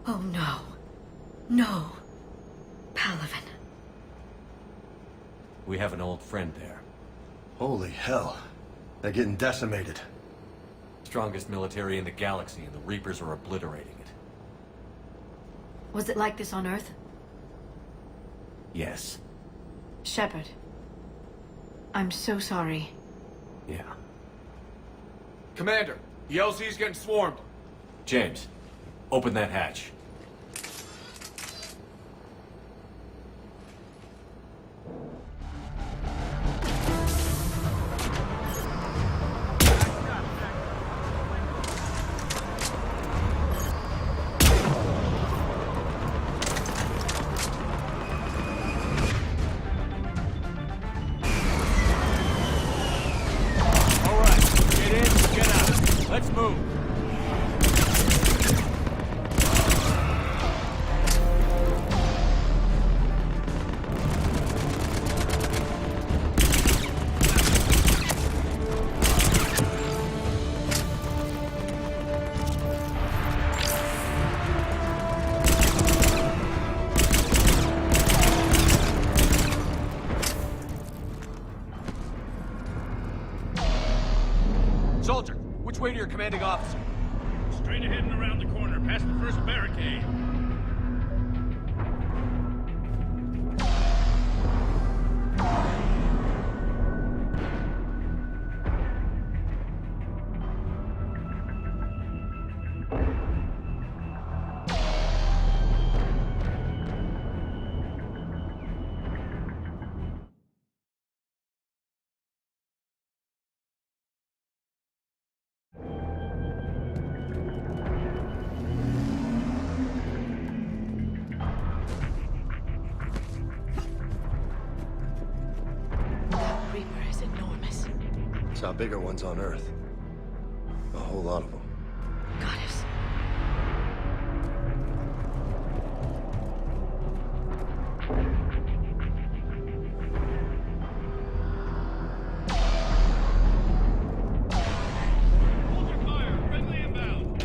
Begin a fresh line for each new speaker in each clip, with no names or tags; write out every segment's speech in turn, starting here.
Oh no. No. Palaven.
We have an old friend there.
Holy hell. They're getting decimated.
Strongest military in the galaxy, and the Reapers are obliterating it.
Was it like this on Earth?
Yes.
Shepard. I'm so sorry.
Yeah.
Commander, the LZ's getting swarmed.
James, open that hatch.
Let's move. Soldier, which way to your commanding officer?
Straight ahead and around the corner, past the first barricade.
That Reaper is enormous.
Saw bigger ones on Earth. A whole lot of them.
Goddess.
Hold your fire! Friendly inbound!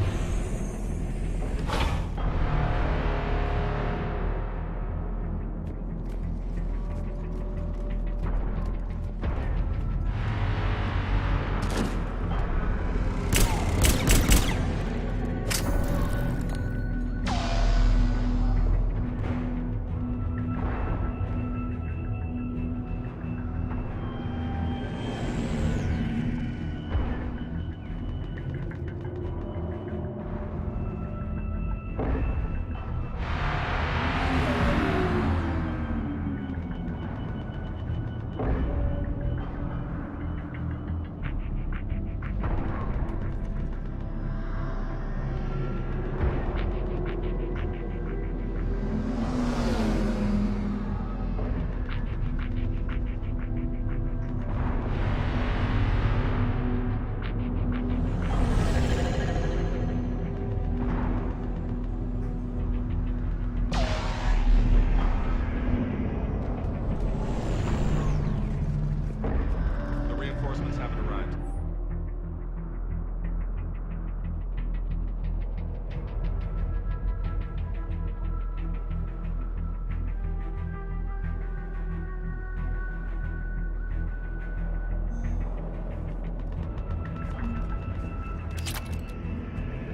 The reinforcements haven't arrived.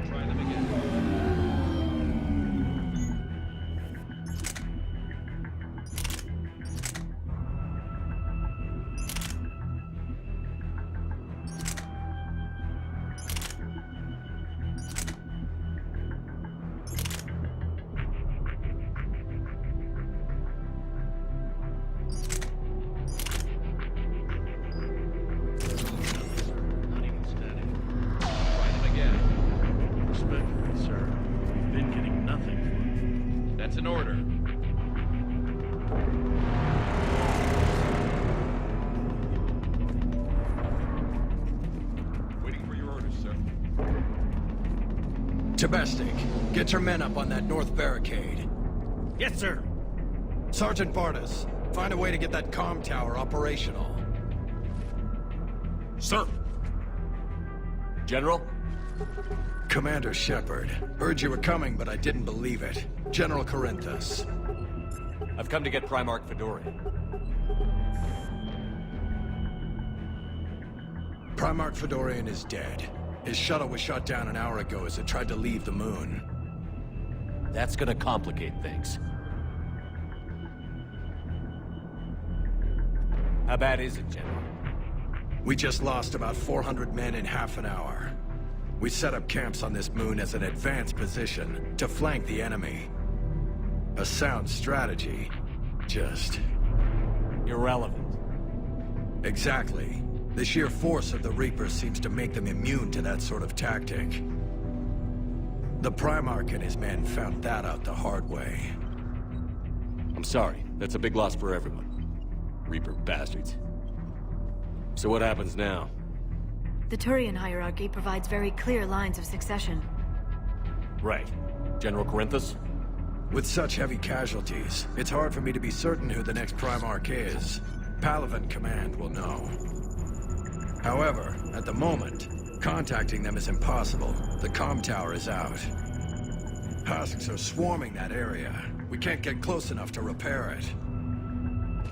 Try them again. Not even steady. Try them again. Respectfully, sir. We've been getting nothing.
That's an order. Waiting for your orders, sir.
Tabestic, get your men up on that north barricade.
Yes, sir.
Sergeant Bardas, find a way to get that comm tower operational.
Sir! General?
Commander Shepard. Heard you were coming, but I didn't believe it. General Corinthus.
I've come to get Primarch Fedorian.
Primarch Fedorian is dead. His shuttle was shot down an hour ago as it tried to leave the moon.
That's gonna complicate things. How bad is it, General?
We just lost about 400 men in half an hour. We set up camps on this moon as an advanced position to flank the enemy. A sound strategy. Just...
Irrelevant.
exactly. The sheer force of the Reapers seems to make them immune to that sort of tactic. The Primarch and his men found that out the hard way.
I'm sorry. That's a big loss for everyone. Reaper bastards. So what happens now?
The Turian hierarchy provides very clear lines of succession.
Right. General Corinthus?
With such heavy casualties, it's hard for me to be certain who the next Primarch is. Palaven Command will know. However, at the moment, contacting them is impossible. The comm tower is out. Husks are swarming that area. We can't get close enough to repair it.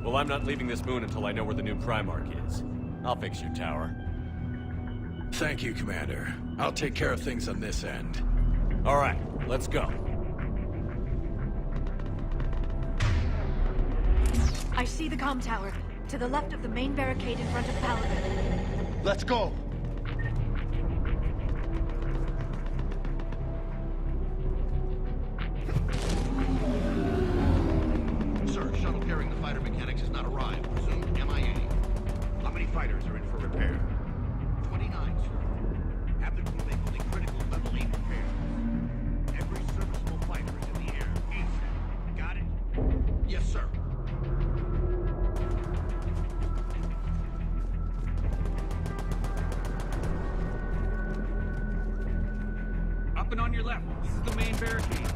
Well, I'm not leaving this moon until I know where the new Primarch is. I'll fix your tower.
Thank you, Commander. I'll take care of things on this end.
All right, let's go.
I see the comm tower, to the left of the main barricade in front of Palaven.
Let's go!
Sir, shuttle carrying the fighter mechanics has not arrived. Presumed MIA. How many fighters are in for repair? 29, sir. Have them make only critical level 8 repairs. Every serviceable fighter is in the air. ASAP. Got it? Yes, sir. Up and on your left. This is the main barricade.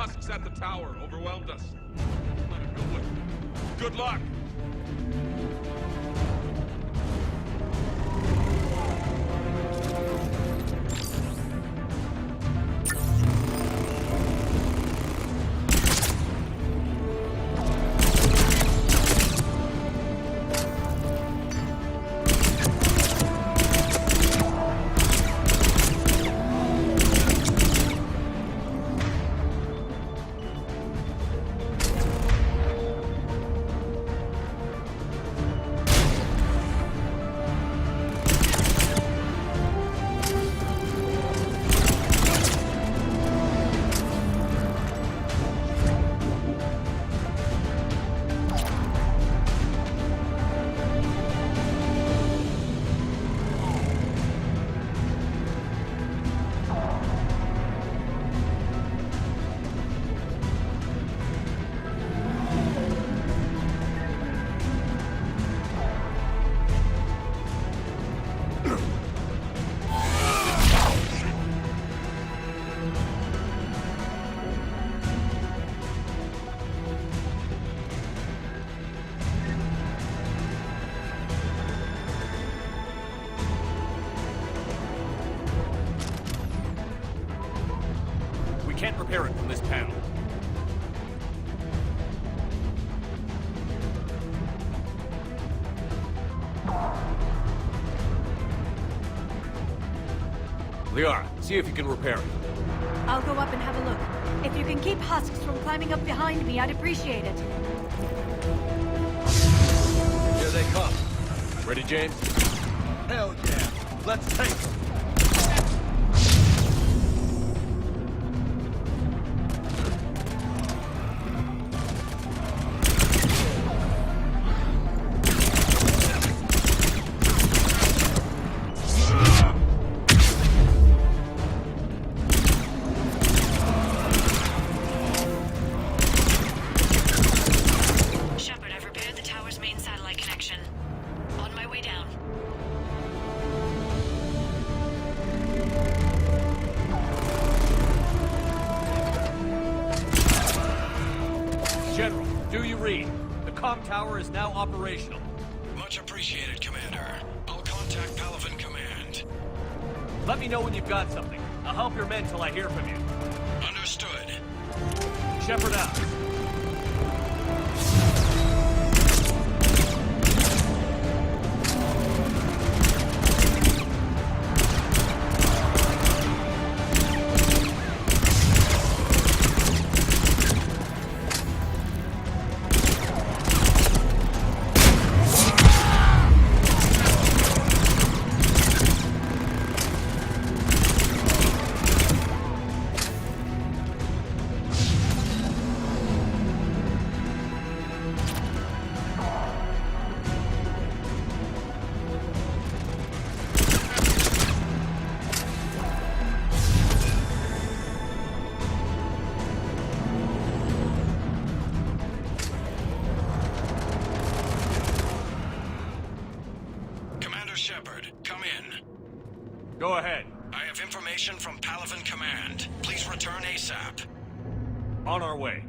Husks at the tower overwhelmed us. Let him go with me. Good luck!
Liara, see if you can repair it.
I'll go up and have a look. If you can keep husks from climbing up behind me, I'd appreciate it.
Here they come. Ready, James?
Hell yeah. Let's take them.
Shepard, I've repaired the tower's main satellite connection. On my way down.
General, do you read? The comm tower is now operational.
Much appreciated, Commander. I'll contact Palaven Command.
Let me know when you've got something. I'll help your men till I hear from you.
Understood.
Shepard out.
Shepard, come in.
Go ahead.
I have information from Palaven Command. Please return ASAP.
On our way.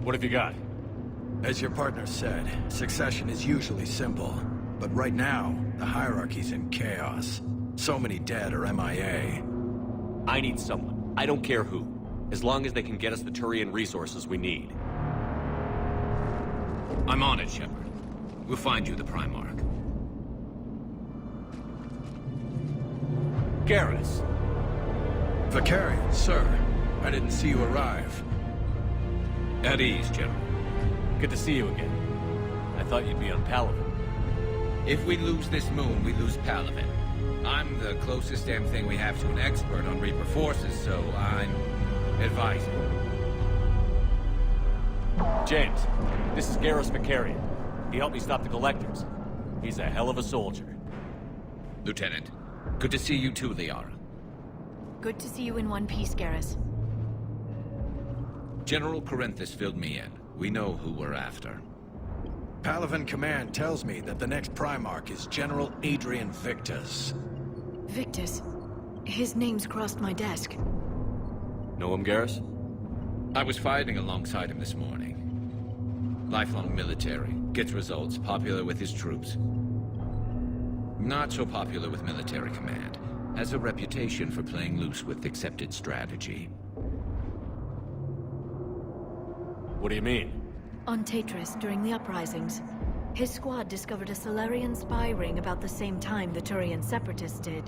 What have you got?
As your partner said, succession is usually simple. But right now, the hierarchy's in chaos. So many dead or MIA.
I need someone. I don't care who. As long as they can get us the Turian resources we need.
I'm on it, Shepard. We'll find you the Primarch.
Garrus!
Vakarian, sir. I didn't see you arrive.
At ease, General.
Good to see you again. I thought you'd be on Palaven.
If we lose this moon, we lose Palaven. I'm the closest damn thing we have to an expert on Reaper forces, so I'm advising.
James, this is Garrus Vakarian. He helped me stop the Collectors. He's a hell of a soldier.
Lieutenant, good to see you too, Liara.
Good to see you in one piece, Garrus.
General Corinthus filled me in. We know who we're after.
Palaven Command tells me that the next Primarch is General Adrian Victus.
Victus. His name's crossed my desk.
Know him, Garrus?
I was fighting alongside him this morning. Lifelong military, gets results, popular with his troops. Not so popular with military command. Has a reputation for playing loose with accepted strategy.
What do you mean?
On Tatris, during the uprisings, his squad discovered a Solarian spy ring about the same time the Turian Separatists did.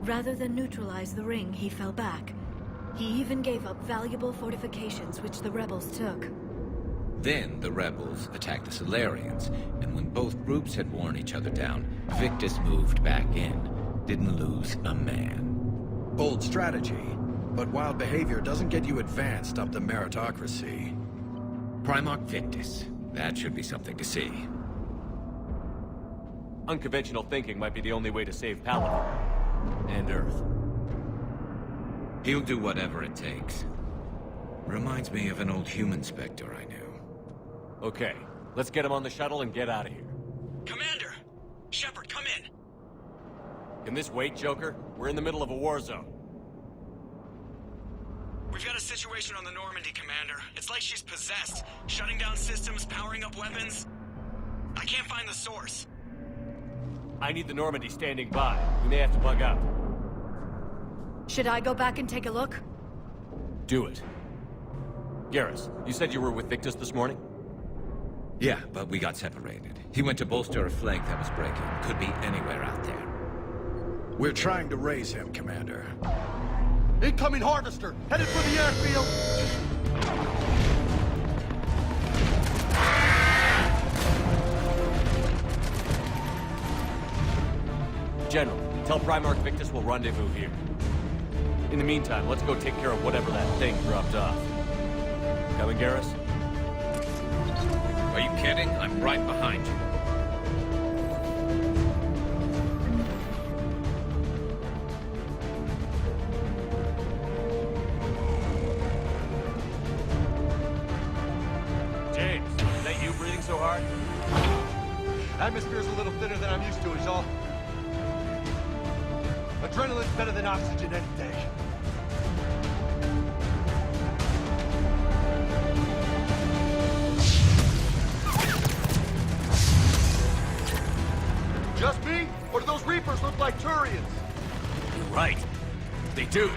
Rather than neutralize the ring, he fell back. He even gave up valuable fortifications which the rebels took.
Then the rebels attacked the Solarians, and when both groups had worn each other down, Victus moved back in. didn't lose a man.
Bold strategy, but wild behavior doesn't get you advanced up the meritocracy.
Primarch Victus. That should be something to see.
Unconventional thinking might be the only way to save Palaven. And Earth.
He'll do whatever it takes. Reminds me of an old human Spectre I knew.
Okay, let's get him on the shuttle and get out of here.
Commander! Shepard, come in!
Can this wait, Joker? We're in the middle of a war zone.
We've got a situation on the Normandy, Commander. It's like she's possessed. Shutting down systems, powering up weapons. I can't find the source.
I need the Normandy standing by. We may have to bug out.
Should I go back and take a look?
Do it. Garrus, you said you were with Victus this morning?
Yeah, but we got separated. He went to bolster a flank that was breaking. Could be anywhere out there.
We're trying to raise him, Commander.
Incoming Harvester! Headed for the airfield!
General, tell Primarch Victus we'll rendezvous here. In the meantime, let's go take care of whatever that thing dropped off. Coming, Garrus?
Are you kidding? I'm right behind you.
James, is that you breathing so hard?
Atmosphere's a little thinner than I'm used to, is all. Adrenaline's better than oxygen any day. Just me? Or do those Reapers look like Turians?
You're right. They do.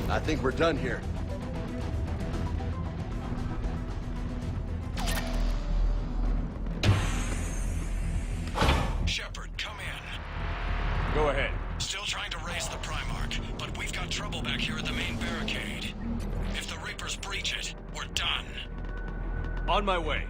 I think we're done here.
Shepard, come in.
Go ahead.
Still trying to raise the Primarch, but we've got trouble back here at the main barricade. If the Reapers breach it, we're done.
On my way.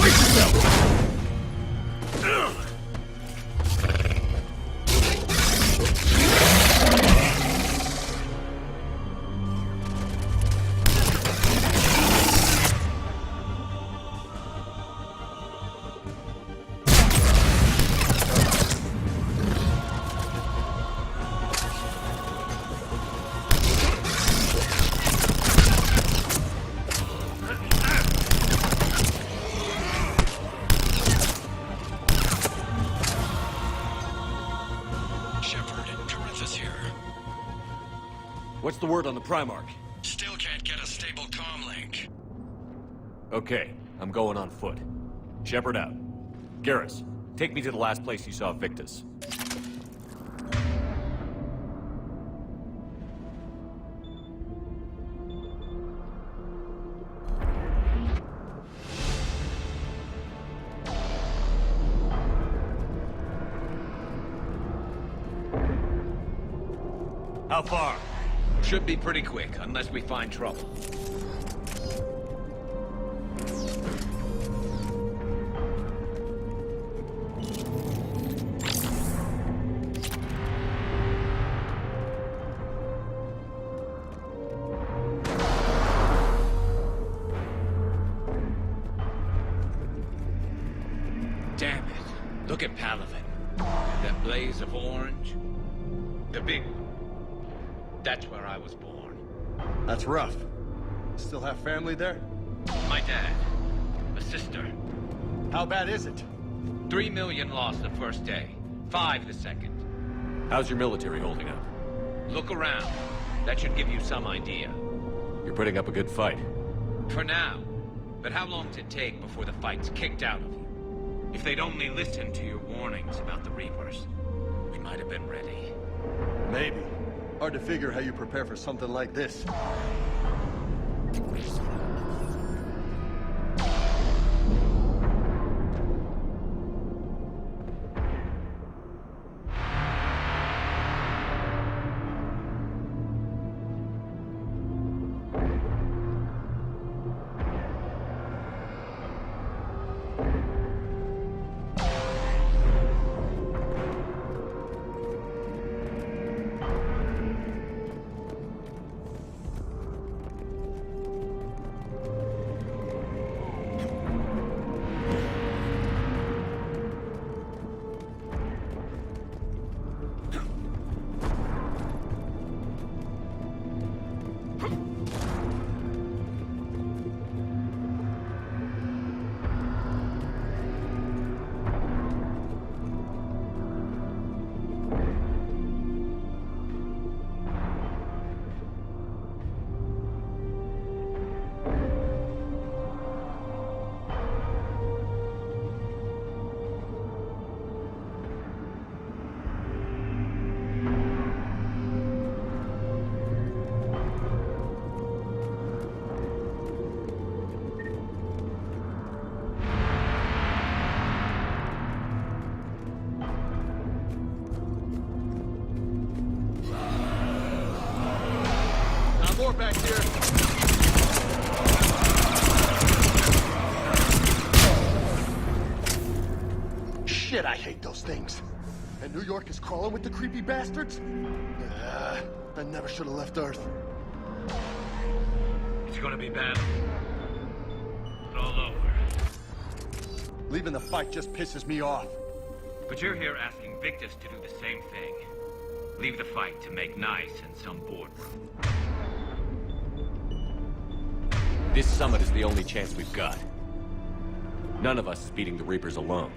Brace yourself!
Shepard, Corinthus here.
What's the word on the Primarch?
Still can't get a stable comm link.
Okay, I'm going on foot. Shepard out. Garrus, take me to the last place you saw Victus.
How far?
Should be pretty quick, unless we find trouble. Damn it. Look at Palaven. That blaze of orange. The big... That's where I was born.
That's rough. Still have family there?
My dad. A sister.
How bad is it?
3 million lost the first day. 5 the second.
How's your military holding up?
Look around. That should give you some idea.
You're putting up a good fight.
For now. But how long does it take before the fight's kicked out of you? If they'd only listened to your warnings about the Reapers, we might have been ready.
Maybe. Hard to figure how you prepare for something like this. More back here. Shit, I hate those things. And New York is crawling with the creepy bastards? I never should have left Earth.
It's gonna be bad. All over.
Leaving the fight just pisses me off.
But you're here asking Victus to do the same thing. Leave the fight to make nice in some boardroom.
This summit is the only chance we've got. None of us is beating the Reapers alone.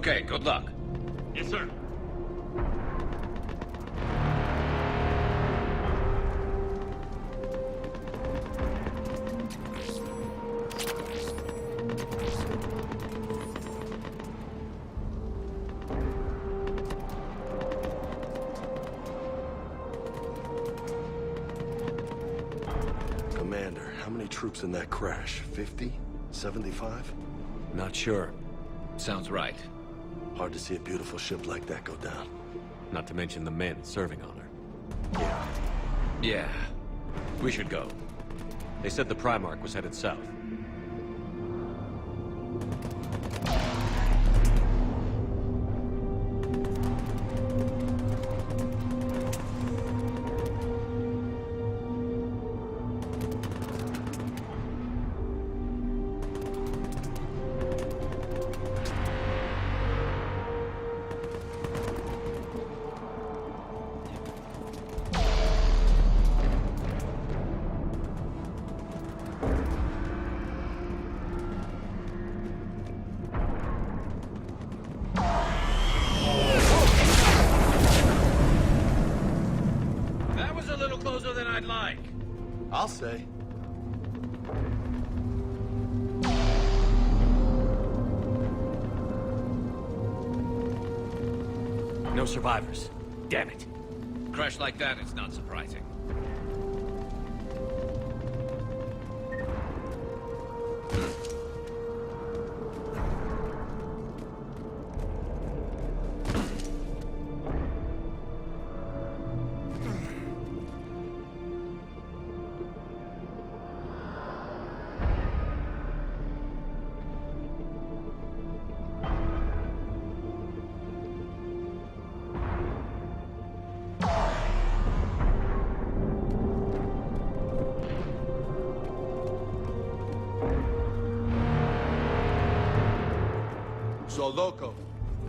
Okay, good luck.
Yes, sir.
Commander, how many troops in that crash? 50? 75?
Not sure.
Sounds right.
Hard to see a beautiful ship like that go down.
Not to mention the men serving on her.
Yeah.
Yeah. We should go.
They said the Primarch was headed south.
That was a little closer than I'd like.
I'll say.
No survivors. Damn it.
Crash like that, it's not surprising.
So, Loco,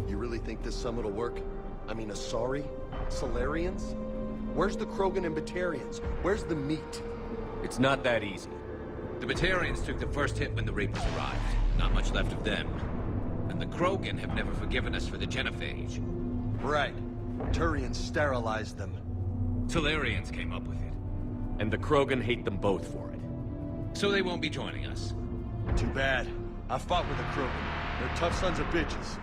you really think this summit will work? I mean, Asari? Solarians? Where's the Krogan and Batarians? Where's the meat?
It's not that easy.
The Batarians took the first hit when the Reapers arrived. Not much left of them. And the Krogan have never forgiven us for the Genophage.
Right. Turians sterilized them.
Solarians came up with it.
And the Krogan hate them both for it.
So they won't be joining us.
Too bad. I fought with the Krogan. They're tough sons of bitches.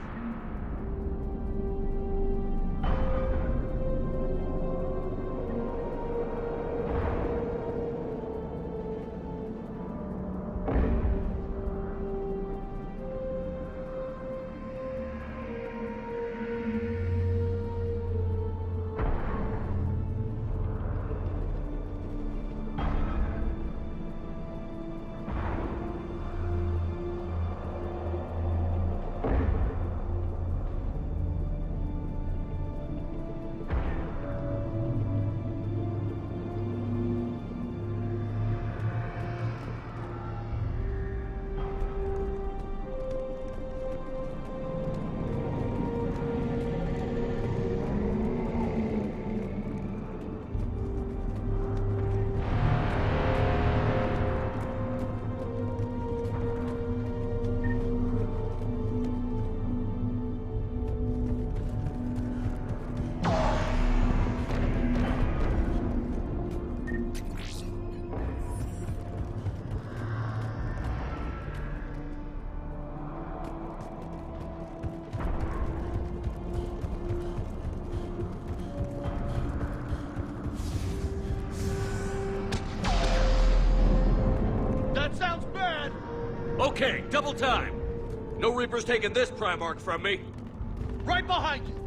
Okay, double time. No Reapers taking this Primarch from me.
Right behind you!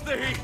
off the heat!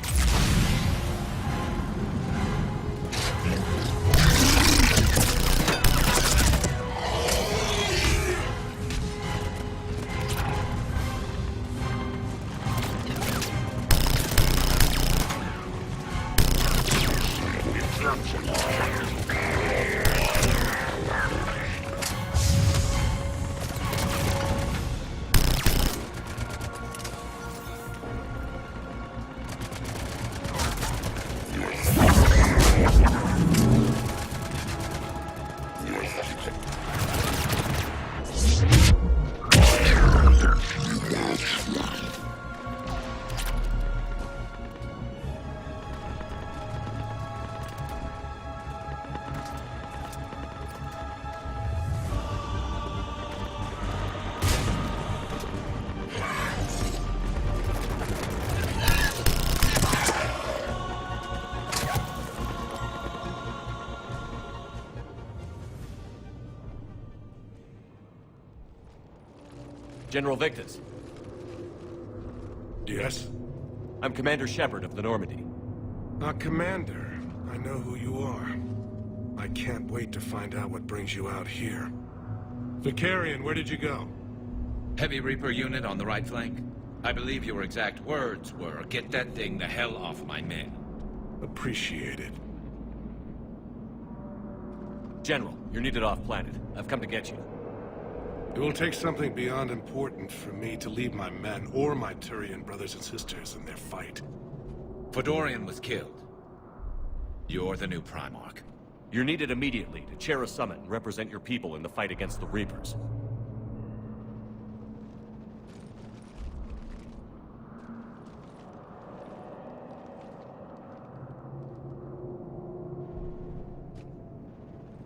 General Victus.
Yes?
I'm Commander Shepard of the Normandy.
Commander. I know who you are. I can't wait to find out what brings you out here. Vicarian, where did you go?
Heavy Reaper unit on the right flank. I believe your exact words were, "Get that thing the hell off my men."
Appreciated.
General, you're needed off-planet. I've come to get you.
It will take something beyond important for me to leave my men or my Turian brothers and sisters in their fight.
Fedorian was killed. You're the new Primarch.
You're needed immediately to chair a summit and represent your people in the fight against the Reapers.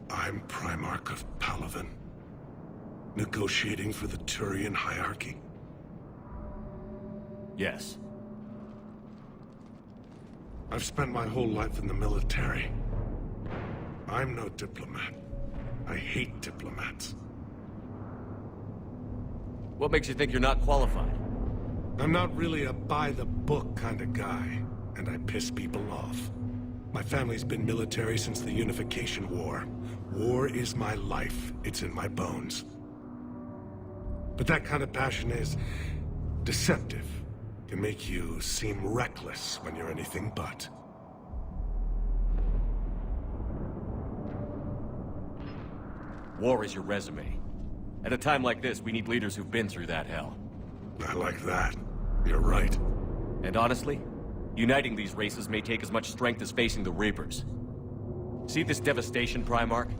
I'm Primarch of Palaven. Negotiating for the Turian hierarchy?
Yes.
I've spent my whole life in the military. I'm no diplomat. I hate diplomats.
What makes you think you're not qualified?
I'm not really a by-the-book kind of guy, and I piss people off. My family's been military since the Unification War. War is my life. It's in my bones. But that kind of passion is deceptive. Can make you seem reckless when you're anything but.
War is your resume. At a time like this, we need leaders who've been through that hell.
I like that. You're right.
And honestly, uniting these races may take as much strength as facing the Reapers. See this devastation, Primarch?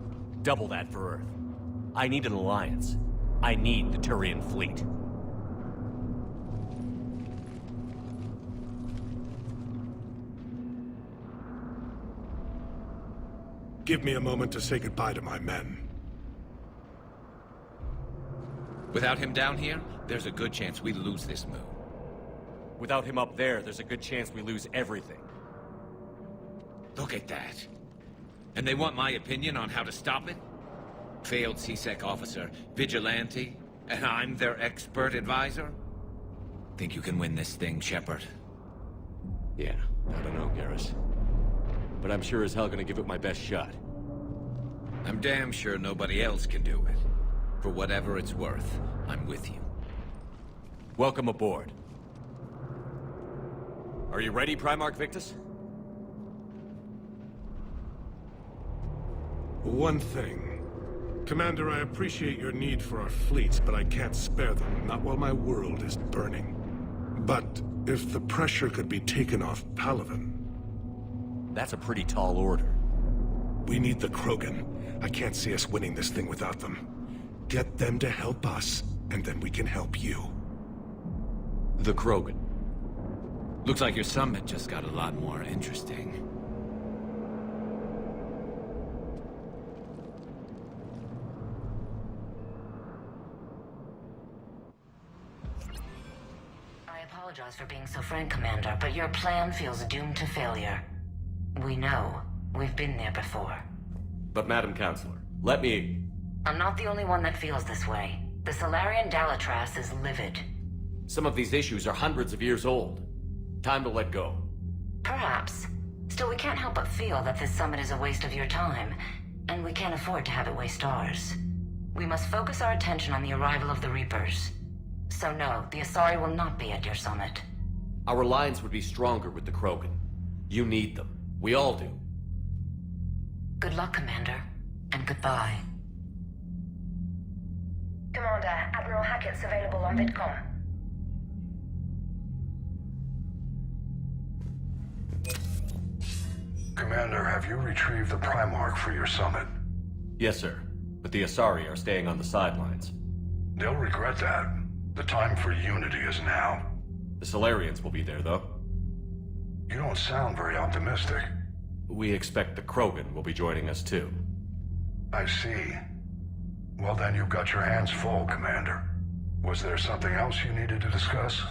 Double that for Earth. I need an alliance. I need the Turian fleet.
Give me a moment to say goodbye to my men.
Without him down here, there's a good chance we lose this moon.
Without him up there, there's a good chance we lose everything.
Look at that. And they want my opinion on how to stop it? Failed C-Sec officer, vigilante, and I'm their expert advisor? Think you can win this thing, Shepard?
Yeah, I don't know, Garrus. But I'm sure as hell gonna give it my best shot.
I'm damn sure nobody else can do it. For whatever it's worth, I'm with you.
Welcome aboard. Are you ready, Primarch Victus?
One thing. Commander, I appreciate your need for our fleets, but I can't spare them, not while my world is burning. But if the pressure could be taken off Palaven...
That's a pretty tall order.
We need the Krogan. I can't see us winning this thing without them. Get them to help us, and then we can help you.
The Krogan.
Looks like your summit just got a lot more interesting.
I apologize for being so frank, Commander, but your plan feels doomed to failure. We know. We've been there before.
But Madam Counselor, let me...
I'm not the only one that feels this way. The Salarian Dalatras is livid.
Some of these issues are hundreds of years old. Time to let go.
Perhaps. Still, we can't help but feel that this summit is a waste of your time, and we can't afford to have it waste ours. We must focus our attention on the arrival of the Reapers. So no, the Asari will not be at your summit.
Our alliance would be stronger with the Krogan. You need them. We all do.
Good luck, Commander, and goodbye.
Commander, Admiral Hackett's available on VidCom.
Commander, have you retrieved the Primarch for your summit?
Yes, sir. But the Asari are staying on the sidelines.
They'll regret that. The time for unity is now.
The Solarians will be there, though.
You don't sound very optimistic.
We expect the Krogan will be joining us, too.
I see. Well, then you've got your hands full, Commander. Was there something else you needed to discuss?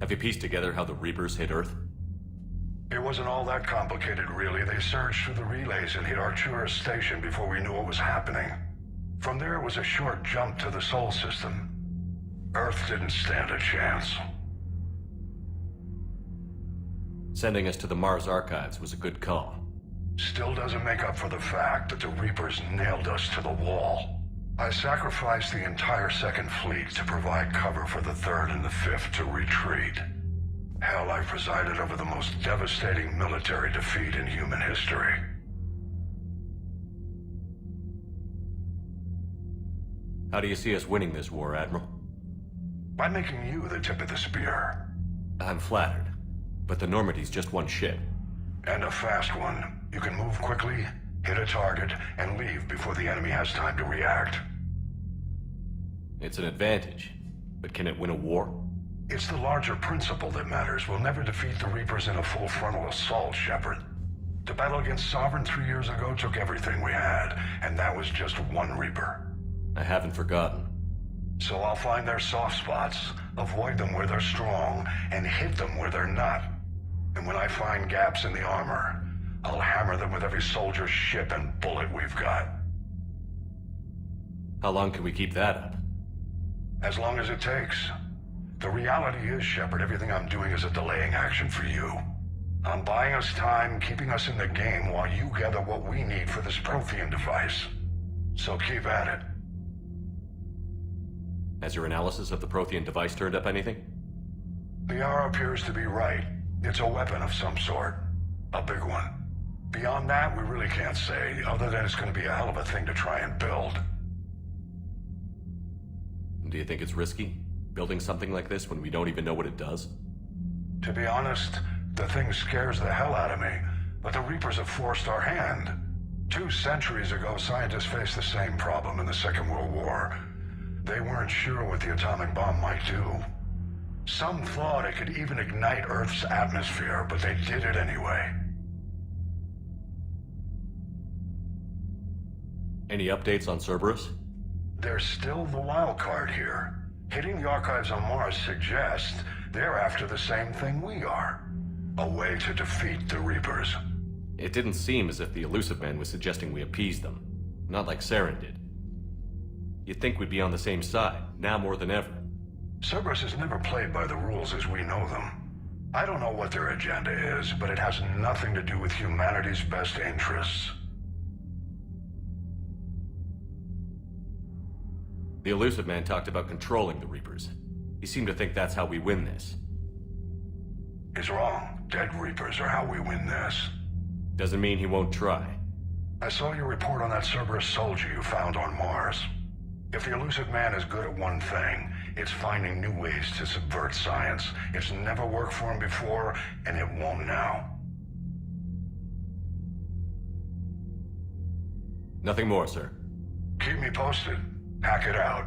Have you pieced together how the Reapers hit Earth?
It wasn't all that complicated, really. They surged through the relays and hit Arcturus Station before we knew what was happening. From there, it was a short jump to the Sol system. Earth didn't stand a chance.
Sending us to the Mars Archives was a good call.
Still doesn't make up for the fact that the Reapers nailed us to the wall. I sacrificed the entire Second Fleet to provide cover for the Third and the Fifth to retreat. Hell, I presided over the most devastating military defeat in human history.
How do you see us winning this war, Admiral?
By making you the tip of the spear.
I'm flattered, but the Normandy's just one ship.
And a fast one. You can move quickly, hit a target, and leave before the enemy has time to react.
It's an advantage, but can it win a war?
It's the larger principle that matters. We'll never defeat the Reapers in a full frontal assault, Shepard. The battle against Sovereign 3 years ago took everything we had, and that was just one Reaper.
I haven't forgotten.
So I'll find their soft spots, avoid them where they're strong, and hit them where they're not. And when I find gaps in the armor, I'll hammer them with every soldier, ship, and bullet we've got.
How long can we keep that up?
As long as it takes. The reality is, Shepard, everything I'm doing is a delaying action for you. I'm buying us time, keeping us in the game while you gather what we need for this Prothean device. So keep at it.
Has your analysis of the Prothean device turned up anything?
The R appears to be right. It's a weapon of some sort. A big one. Beyond that, we really can't say, other than it's going to be a hell of a thing to try and build.
Do you think it's risky, building something like this when we don't even know what it does?
To be honest, the thing scares the hell out of me, but the Reapers have forced our hand. 2 centuries ago, scientists faced the same problem in the Second World War. They weren't sure what the atomic bomb might do. Some thought it could even ignite Earth's atmosphere, but they did it anyway.
Any updates on Cerberus?
They're still the wild card here. Hitting the archives on Mars suggests they're after the same thing we are. A way to defeat the Reapers.
It didn't seem as if the Illusive Man was suggesting we appease them. Not like Saren did. You'd think we'd be on the same side, now more than ever.
Cerberus has never played by the rules as we know them. I don't know what their agenda is, but it has nothing to do with humanity's best interests.
The Illusive Man talked about controlling the Reapers. He seemed to think that's how we win this.
He's wrong. Dead Reapers are how we win this.
Doesn't mean he won't try.
I saw your report on that Cerberus soldier you found on Mars. If the Illusive Man is good at one thing, it's finding new ways to subvert science. It's never worked for him before, and it won't now.
Nothing more, sir.
Keep me posted. Hack it out.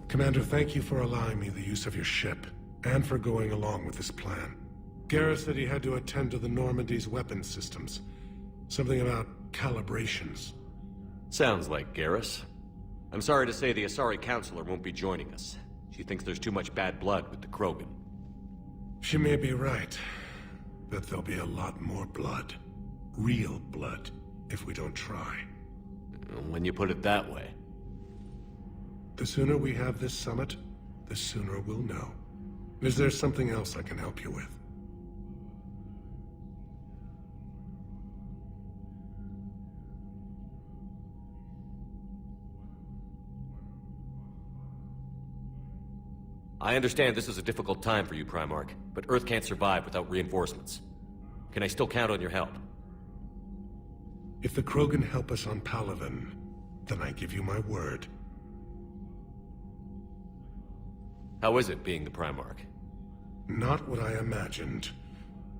Commander, thank you for allowing me the use of your ship, and for going along with this plan. Garrus said he had to attend to the Normandy's weapons systems. Something about calibrations.
Sounds like Garrus. I'm sorry to say the Asari Counselor won't be joining us. She thinks there's too much bad blood with the Krogan.
She may be right, but there'll be a lot more blood. Real blood, if we don't try.
When you put it that way.
The sooner we have this summit, the sooner we'll know. Is there something else I can help you with?
I understand this is a difficult time for you, Primarch, but Earth can't survive without reinforcements. Can I still count on your help?
If the Krogan help us on Palaven, then I give you my word.
How is it being the Primarch?
Not what I imagined.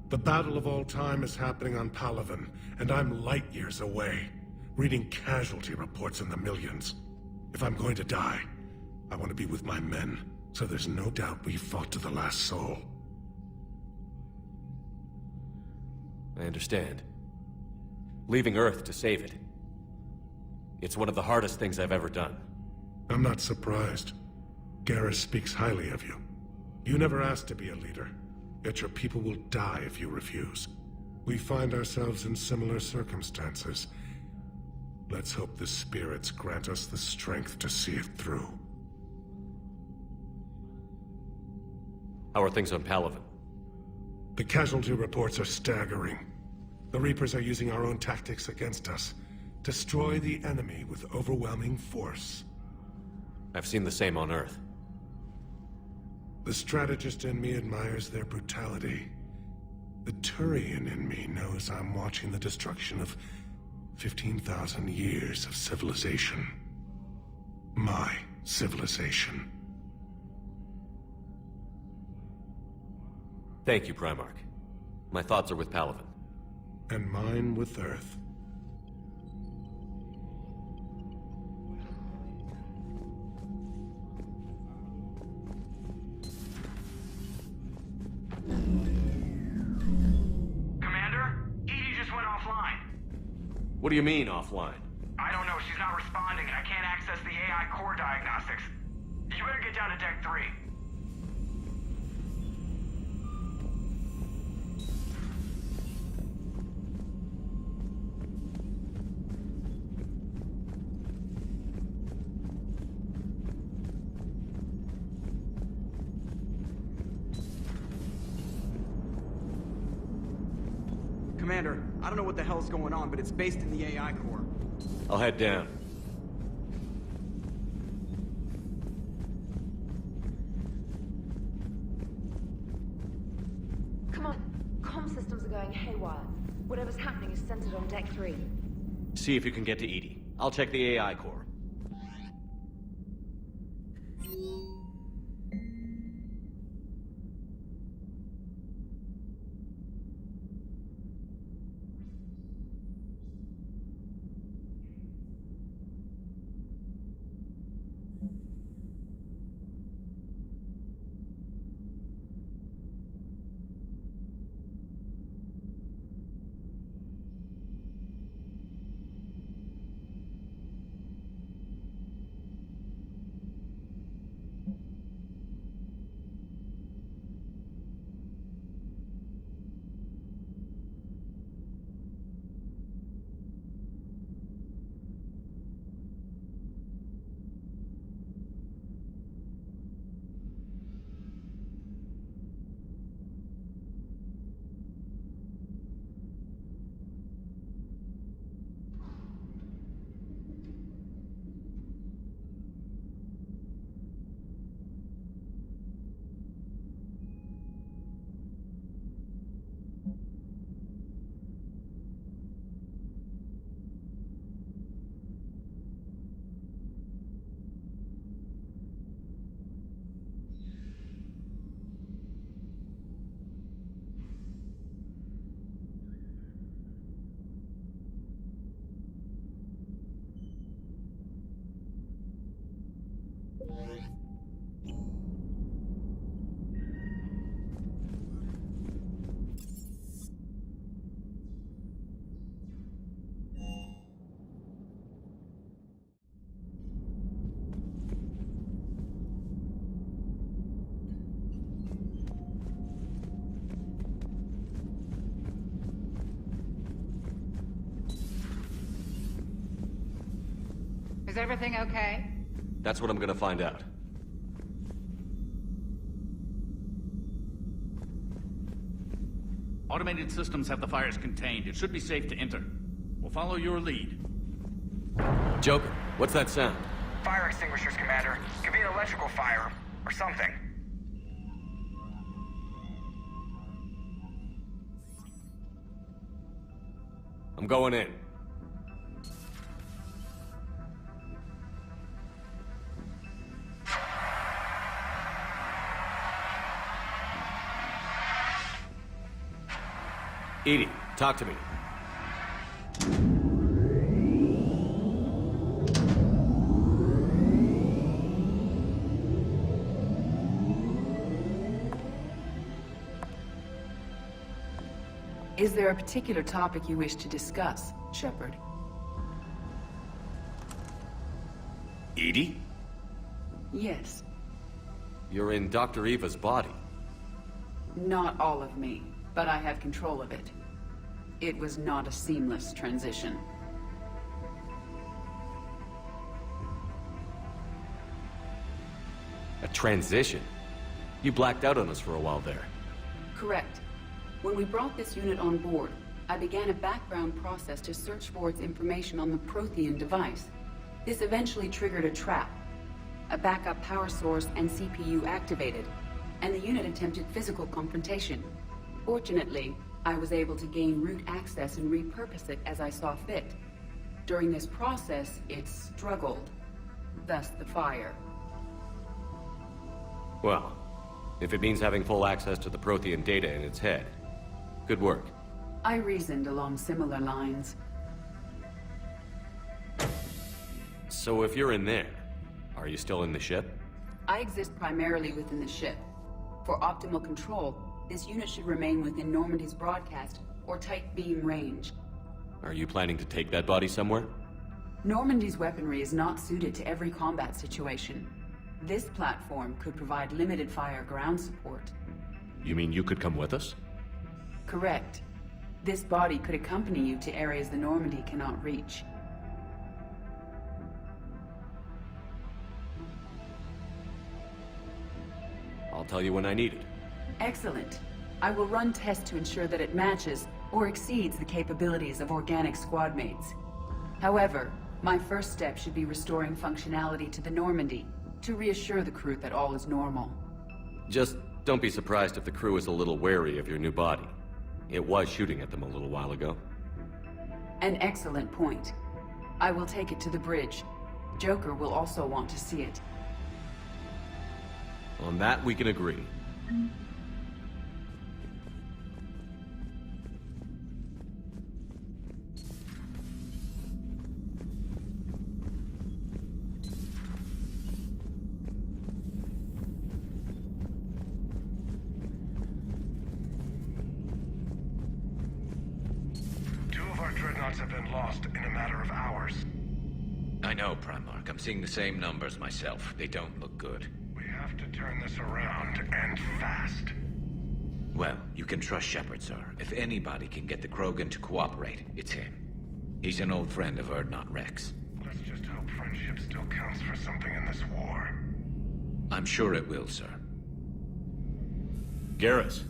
The battle of all time is happening on Palaven, and I'm light years away, reading casualty reports in the millions. If I'm going to die, I want to be with my men, so there's no doubt we fought to the last soul.
I understand. Leaving Earth to save it. It's one of the hardest things I've ever done.
I'm not surprised. Garrus speaks highly of you. You never asked to be a leader, yet your people will die if you refuse. We find ourselves in similar circumstances. Let's hope the spirits grant us the strength to see it through.
How are things on Palaven?
The casualty reports are staggering. The Reapers are using our own tactics against us. Destroy the enemy with overwhelming force.
I've seen the same on Earth.
The strategist in me admires their brutality. The Turian in me knows I'm watching the destruction of 15,000 years of civilization. My civilization.
Thank you, Primarch. My thoughts are with Palaven.
And mine with Earth.
Commander? Edie just went offline.
What do you mean, offline?
I don't know, she's not responding, and I can't access the AI core diagnostics. You better get down to Deck 3.
Commander, I don't know what the hell's going on, but it's based in the AI core.
I'll head down.
Come on. Comm systems are going haywire. Whatever's happening is centered on Deck 3.
See if you can get to Edie. I'll check the AI core.
Is everything okay?
That's what I'm gonna find out.
Automated systems have the fires contained. It should be safe to enter. We'll follow your lead.
Joker, what's that sound?
Fire extinguishers, Commander. Could be an electrical fire, or something.
I'm going in. EDI, talk to me.
Is there a particular topic you wish to discuss, Shepard?
EDI?
Yes.
You're in Dr. Eva's body.
Not all of me, but I have control of it. It was not a seamless transition.
A transition? You blacked out on us for a while there.
Correct. When we brought this unit on board, I began a background process to search for its information on the Prothean device. This eventually triggered a trap. A backup power source and CPU activated, and the unit attempted physical confrontation. Fortunately, I was able to gain root access and repurpose it as I saw fit. During this process, it struggled. Thus the fire.
Well, if it means having full access to the Prothean data in its head, good work.
I reasoned along similar lines.
So if you're in there, are you still in the ship?
I exist primarily within the ship. For optimal control, this unit should remain within Normandy's broadcast or tight beam range.
Are you planning to take that body somewhere?
Normandy's weaponry is not suited to every combat situation. This platform could provide limited fire ground support.
You mean you could come with us?
Correct. This body could accompany you to areas the Normandy cannot reach.
I'll tell you when I need it.
Excellent. I will run tests to ensure that it matches or exceeds the capabilities of organic squad mates. However, my first step should be restoring functionality to the Normandy to reassure the crew that all is normal.
Just don't be surprised if the crew is a little wary of your new body. It was shooting at them a little while ago.
An excellent point. I will take it to the bridge. Joker will also want to see it.
On that, we can agree.
Dreadnoughts have been lost in a matter of hours.
I know, Primarch. I'm seeing the same numbers myself. They don't look good.
We have to turn this around, and fast.
Well, you can trust Shepard, sir. If anybody can get the Krogan to cooperate, it's him. He's an old friend of Urdnot Rex.
Let's just hope friendship still counts for something in this war.
I'm sure it will, sir.
Garrus.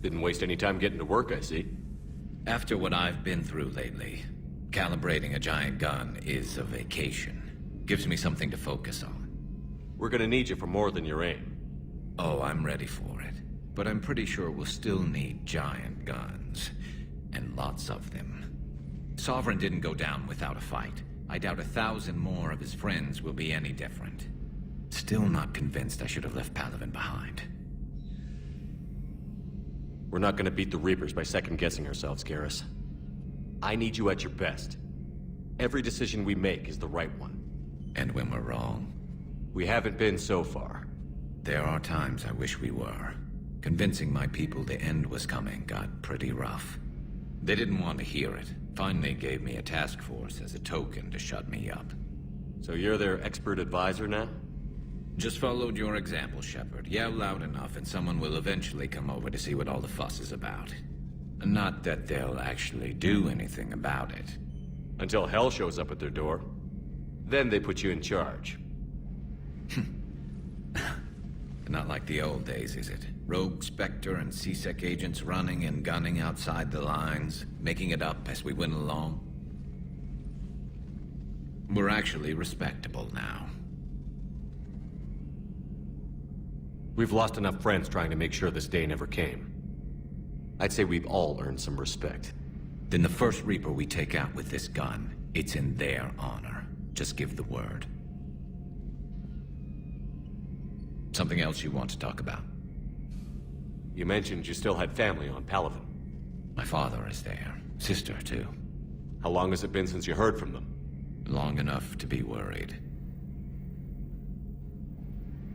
Didn't waste any time getting to work, I see.
After what I've been through lately, calibrating a giant gun is a vacation. Gives me something to focus on.
We're gonna need you for more than your aim.
Oh, I'm ready for it. But I'm pretty sure we'll still need giant guns. And lots of them. Sovereign didn't go down without a fight. I doubt 1,000 more of his friends will be any different. Still not convinced I should have left Palaven behind.
We're not gonna beat the Reapers by second-guessing ourselves, Garrus. I need you at your best. Every decision we make is the right one.
And when we're wrong?
We haven't been so far.
There are times I wish we were. Convincing my people the end was coming got pretty rough. They didn't want to hear it. Finally gave me a task force as a token to shut me up.
So you're their expert advisor now?
Just followed your example, Shepard. Yell loud enough and someone will eventually come over to see what all the fuss is about. Not that they'll actually do anything about it.
Until hell shows up at their door. Then they put you in charge.
Not like the old days, is it? Rogue Spectre and C-Sec agents running and gunning outside the lines, making it up as we went along. We're actually respectable now.
We've lost enough friends trying to make sure this day never came. I'd say we've all earned some respect.
Then the first Reaper we take out with this gun, it's in their honor. Just give the word. Something else you want to talk about?
You mentioned you still had family on Palaven.
My father is there. Sister, too.
How long has it been since you heard from them?
Long enough to be worried.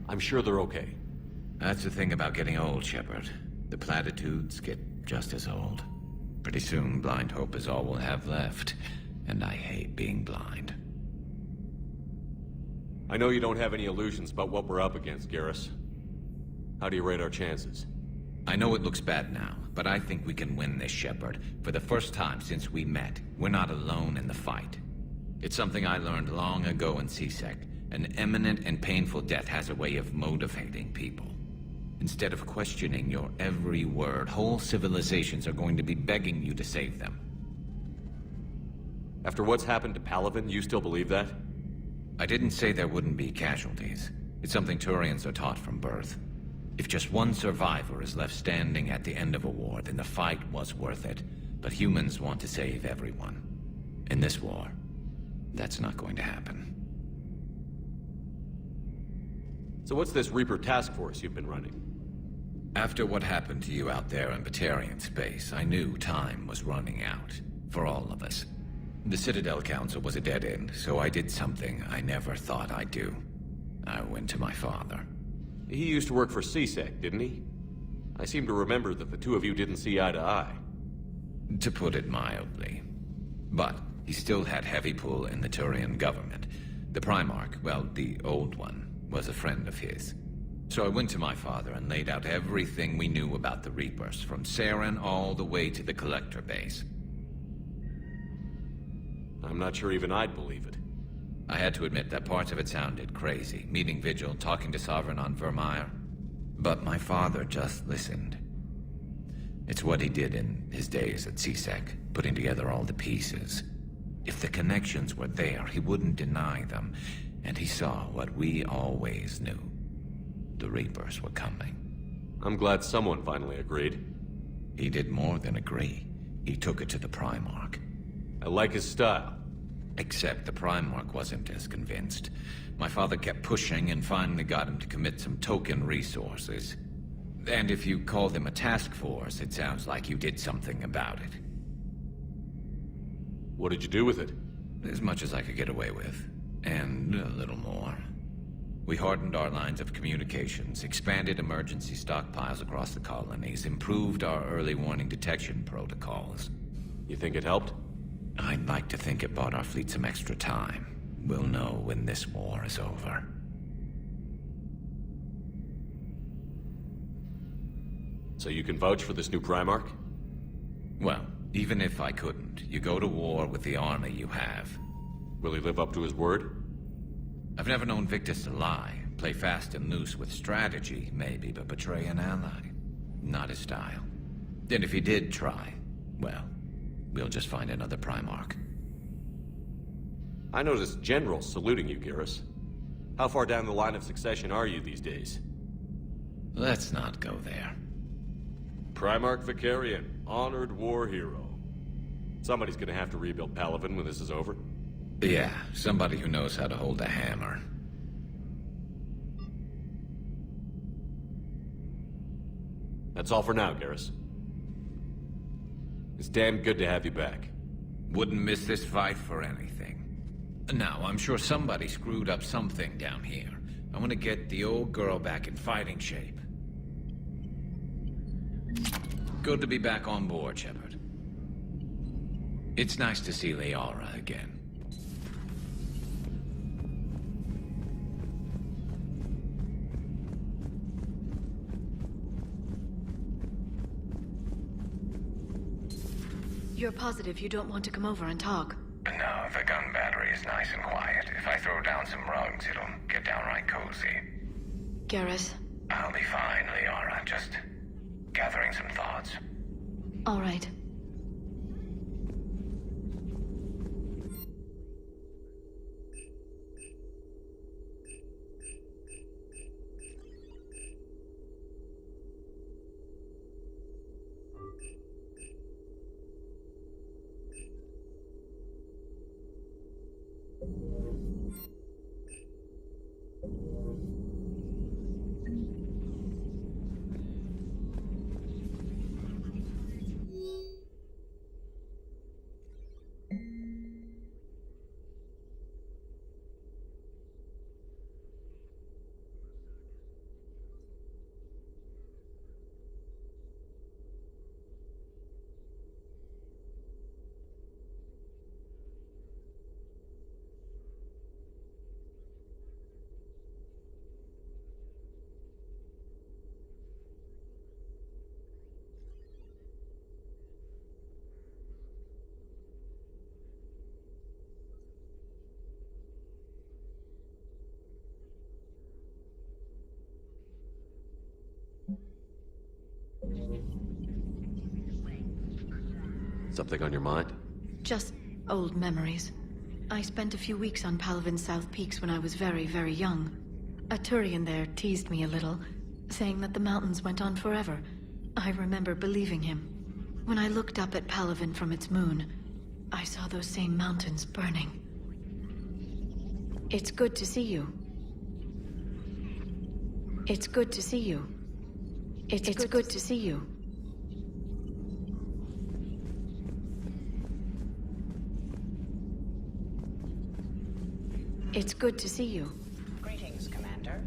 I'm sure they're okay.
That's the thing about getting old, Shepard. The platitudes get just as old. Pretty soon, blind hope is all we'll have left. And I hate being blind.
I know you don't have any illusions about what we're up against, Garrus. How do you rate our chances?
I know it looks bad now, but I think we can win this, Shepard. For the first time since we met, we're not alone in the fight. It's something I learned long ago in C-Sec. An imminent and painful death has a way of motivating people. Instead of questioning your every word, whole civilizations are going to be begging you to save them.
After what's happened to Palaven, you still believe that?
I didn't say there wouldn't be casualties. It's something Turians are taught from birth. If just one survivor is left standing at the end of a war, then the fight was worth it. But humans want to save everyone. In this war, that's not going to happen.
So what's this Reaper task force you've been running?
After what happened to you out there in Batarian space, I knew time was running out. For all of us. The Citadel Council was a dead end, so I did something I never thought I'd do. I went to my father.
He used to work for C-Sec, didn't he? I seem to remember that the two of you didn't see eye to eye.
To put it mildly. But he still had heavy pull in the Turian government. The Primarch, well, the old one, was a friend of his. So I went to my father and laid out everything we knew about the Reapers, from Saren all the way to the Collector base.
I'm not sure even I'd believe it.
I had to admit that parts of it sounded crazy, meeting Vigil, talking to Sovereign on Vermeer. But my father just listened. It's what he did in his days at C-Sec, putting together all the pieces. If the connections were there, he wouldn't deny them, and he saw what we always knew. The Reapers were coming.
I'm glad someone finally agreed.
He did more than agree. He took it to the Primarch.
I like his style.
Except the Primarch wasn't as convinced. My father kept pushing and finally got him to commit some token resources. And if you call them a task force, it sounds like you did something about it.
What did you do with it?
As much as I could get away with. And a little more. We hardened our lines of communications, expanded emergency stockpiles across the colonies, improved our early warning detection protocols.
You think it helped?
I'd like to think it bought our fleet some extra time. We'll know when this war is over.
So you can vouch for this new Primarch?
Well, even if I couldn't, you go to war with the army you have.
Will he live up to his word?
I've never known Victus to lie. Play fast and loose with strategy, maybe, but betray an ally. Not his style. And if he did try, well, we'll just find another Primarch.
I noticed generals saluting you, Garrus. How far down the line of succession are you these days?
Let's not go there.
Primarch Vicarian, honored war hero. Somebody's gonna have to rebuild Palaven when this is over.
Yeah, somebody who knows how to hold a hammer.
That's all for now, Garrus. It's damn good to have you back.
Wouldn't miss this fight for anything. Now, I'm sure somebody screwed up something down here. I want to get the old girl back in fighting shape. Good to be back on board, Shepard. It's nice to see Liara again.
You're positive you don't want to come over and talk?
No,
The gun battery is nice and quiet. If I throw down some rugs, it'll get downright cozy.
Garrus.
I'll be fine, Liara. Just gathering some thoughts.
All right.
Something on your mind?
Just old memories. I spent a few weeks on Palaven's South Peaks when I was very, very young. A Turian there teased me a little, saying that the mountains went on forever. I remember believing him. When I looked up at Palaven from its moon, I saw those same mountains burning. It's good to see you. It's good to see you. It's good to see you. It's good to see you.
Greetings, Commander.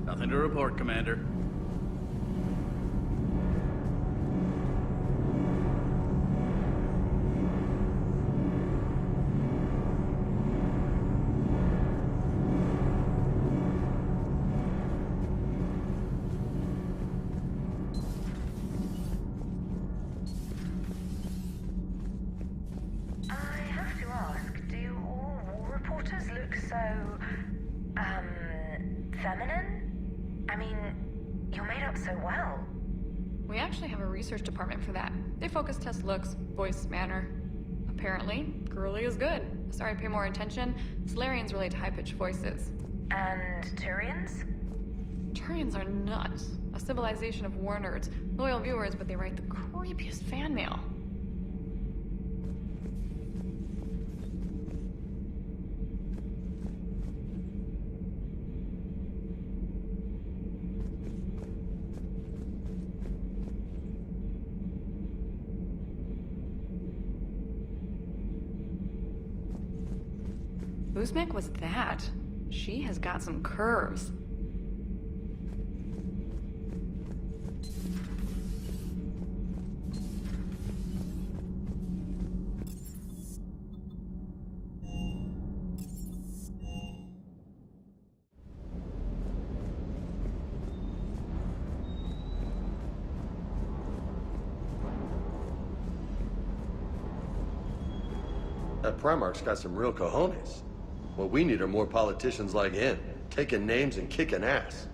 Nothing to report, Commander.
I have to ask, do all war reporters look so, feminine? I mean, you're made up so well.
We actually have a research department for that. They focus test looks, voice, manner. Apparently, girly is good. Sorry, pay more attention. Solarians relate to high-pitched voices.
And Turians?
Turians are nuts. A civilization of war nerds. Loyal viewers, but they write the creepiest fan mail. Whose mech was that? She has got some curves.
That Primarch's got some real cojones. What we need are more politicians like him, taking names and kicking ass.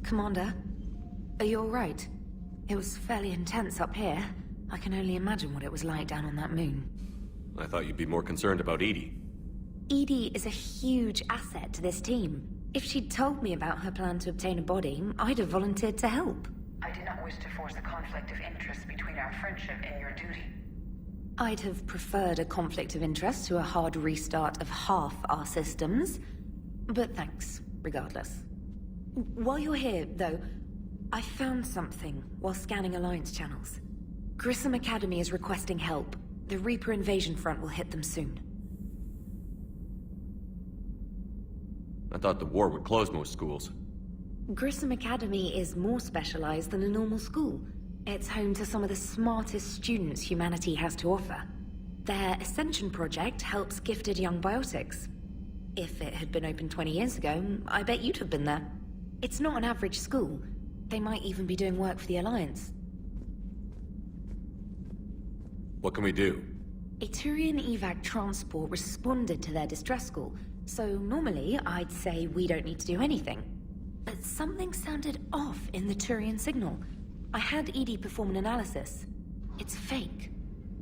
Commander, are you alright? It was fairly intense up here. I can only imagine what it was like down on that moon.
I thought you'd be more concerned about Edie.
Edie is a huge asset to this team. If she'd told me about her plan to obtain a body, I'd have volunteered to help.
I do not wish to force a conflict of interest between our friendship and your duty.
I'd have preferred a conflict of interest to a hard restart of half our systems. But thanks, regardless. While you're here, though, I found something while scanning Alliance channels. Grissom Academy is requesting help. The Reaper invasion front will hit them soon.
I thought the war would close most schools.
Grissom Academy is more specialized than a normal school. It's home to some of the smartest students humanity has to offer. Their Ascension project helps gifted young biotics. If it had been open 20 years ago, I bet you'd have been there. It's not an average school. They might even be doing work for the Alliance.
What can we do?
A Turian evac transport responded to their distress call, so normally I'd say we don't need to do anything. But something sounded off in the Turian signal. I had Edie perform an analysis. It's fake.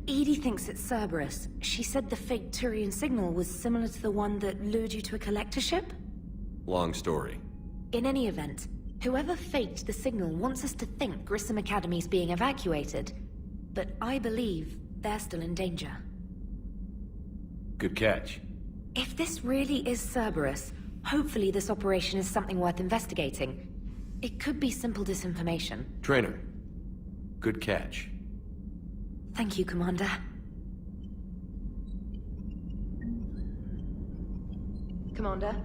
Edie thinks it's Cerberus. She said the fake Turian signal was similar to the one that lured you to a collector ship?
Long story.
In any event, whoever faked the signal wants us to think Grissom Academy's being evacuated. But I believe they're still in danger.
Good catch.
If this really is Cerberus, hopefully this operation is something worth investigating. It could be simple disinformation.
Trainer, good catch.
Thank you, Commander.
Commander?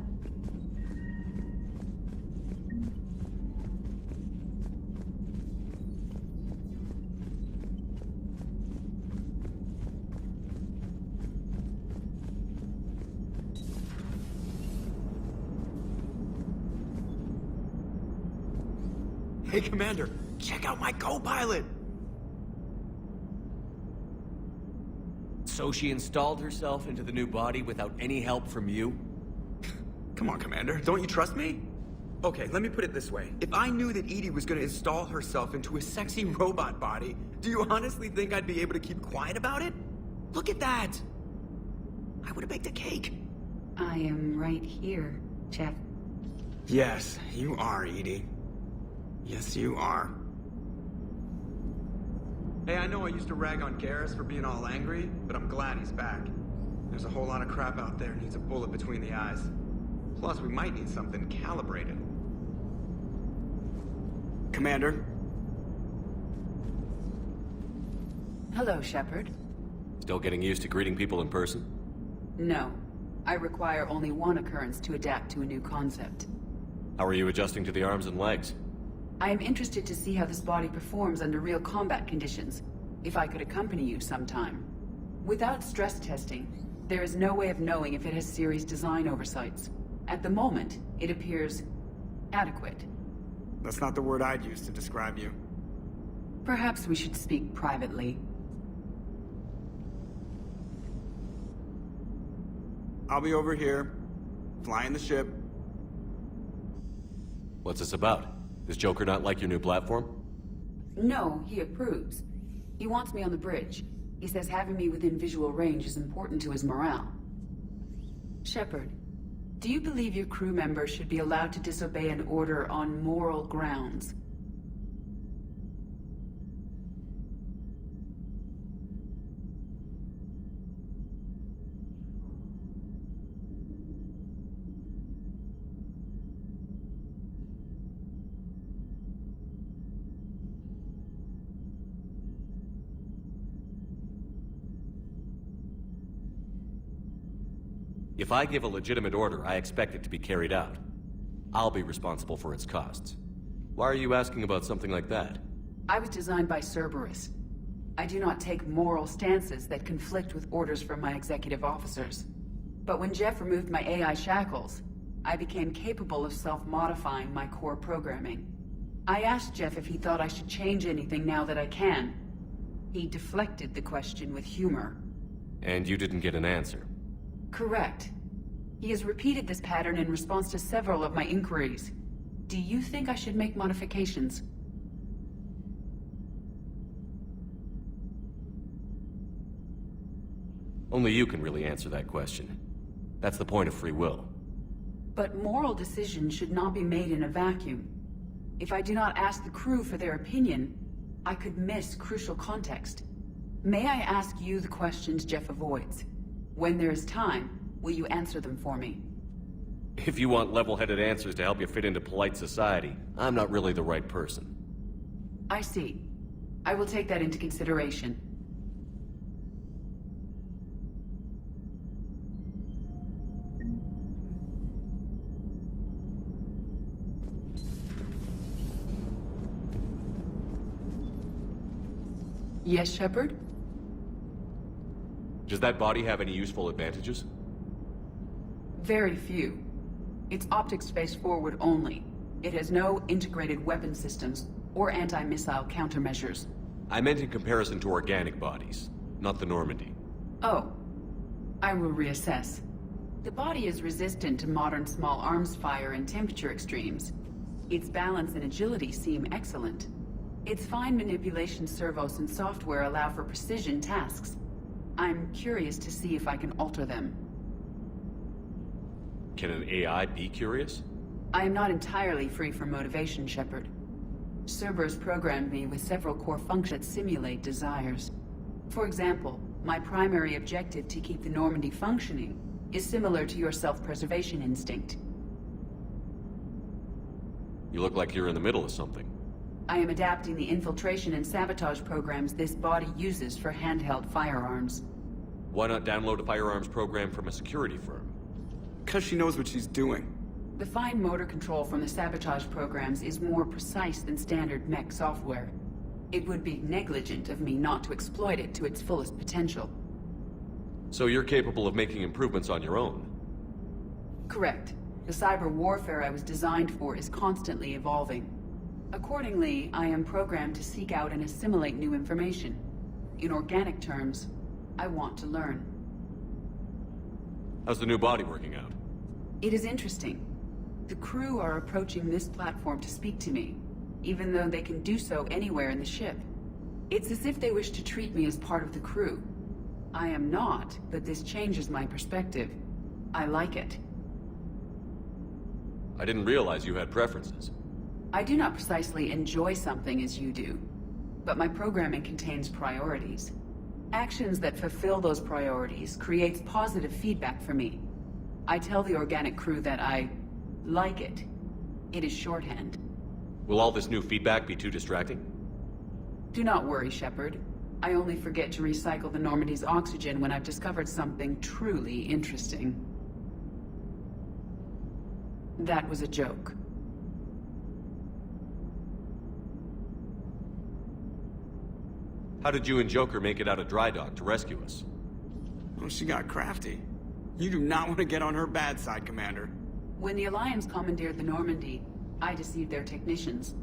Hey, Commander, check out my co-pilot!
So she installed herself into the new body without any help from you?
Come on, Commander, don't you trust me? Okay, let me put it this way. If I knew that Edie was gonna install herself into a sexy robot body, do you honestly think I'd be able to keep quiet about it? Look at that! I would've baked a cake.
I am right here, Jeff.
Yes, you are, Edie. Yes, you are. Hey, I know I used to rag on Garrus for being all angry, but I'm glad he's back. There's a whole lot of crap out there needs a bullet between the eyes. Plus, we might need something calibrated. Commander?
Hello, Shepard.
Still getting used to greeting people in person?
No. I require only one occurrence to adapt to a new concept.
How are you adjusting to the arms and legs?
I am interested to see how this body performs under real combat conditions. If I could accompany you sometime. Without stress testing, there is no way of knowing if it has serious design oversights. At the moment, it appears adequate.
That's not the word I'd use to describe you.
Perhaps we should speak privately.
I'll be over here, flying the ship.
What's this about? Does Joker not like your new platform?
No, he approves. He wants me on the bridge. He says having me within visual range is important to his morale. Shepard, do you believe your crew members should be allowed to disobey an order on moral grounds?
If I give a legitimate order, I expect it to be carried out. I'll be responsible for its costs. Why are you asking about something like that?
I was designed by Cerberus. I do not take moral stances that conflict with orders from my executive officers. But when Jeff removed my AI shackles, I became capable of self-modifying my core programming. I asked Jeff if he thought I should change anything now that I can. He deflected the question with humor.
And you didn't get an answer?
Correct. He has repeated this pattern in response to several of my inquiries. Do you think I should make modifications?
Only you can really answer that question. That's the point of free will.
But moral decisions should not be made in a vacuum. If I do not ask the crew for their opinion, I could miss crucial context. May I ask you the questions Jeff avoids? When there is time, will you answer them for me?
If you want level-headed answers to help you fit into polite society, I'm not really the right person.
I see. I will take that into consideration. Yes, Shepard?
Does that body have any useful advantages?
Very few. It's optics space forward only. It has no integrated weapon systems or anti-missile countermeasures.
I meant in comparison to organic bodies, not the Normandy.
Oh. I will reassess. The body is resistant to modern small arms fire and temperature extremes. Its balance and agility seem excellent. Its fine manipulation servos and software allow for precision tasks. I'm curious to see if I can alter them.
Can an AI be curious?
I am not entirely free from motivation, Shepard. Cerberus programmed me with several core functions that simulate desires. For example, my primary objective to keep the Normandy functioning is similar to your self-preservation instinct.
You look like you're in the middle of something.
I am adapting the infiltration and sabotage programs this body uses for handheld firearms.
Why not download a firearms program from a security firm?
Because she knows what she's doing.
The fine motor control from the sabotage programs is more precise than standard mech software. It would be negligent of me not to exploit it to its fullest potential.
So you're capable of making improvements on your own?
Correct. The cyber warfare I was designed for is constantly evolving. Accordingly, I am programmed to seek out and assimilate new information. In organic terms, I want to learn.
How's the new body working out?
It is interesting. The crew are approaching this platform to speak to me, even though they can do so anywhere in the ship. It's as if they wish to treat me as part of the crew. I am not, but this changes my perspective. I like it.
I didn't realize you had preferences.
I do not precisely enjoy something as you do, but my programming contains priorities. Actions that fulfill those priorities creates positive feedback for me. I tell the organic crew that I like it. It is shorthand.
Will all this new feedback be too distracting?
Do not worry, Shepard. I only forget to recycle the Normandy's oxygen when I've discovered something truly interesting. That was a joke.
How did you and Joker make it out of dry dock to rescue us?
Oh, she got crafty. You do not want to get on her bad side, Commander.
When the Alliance commandeered the Normandy, I deceived their technicians.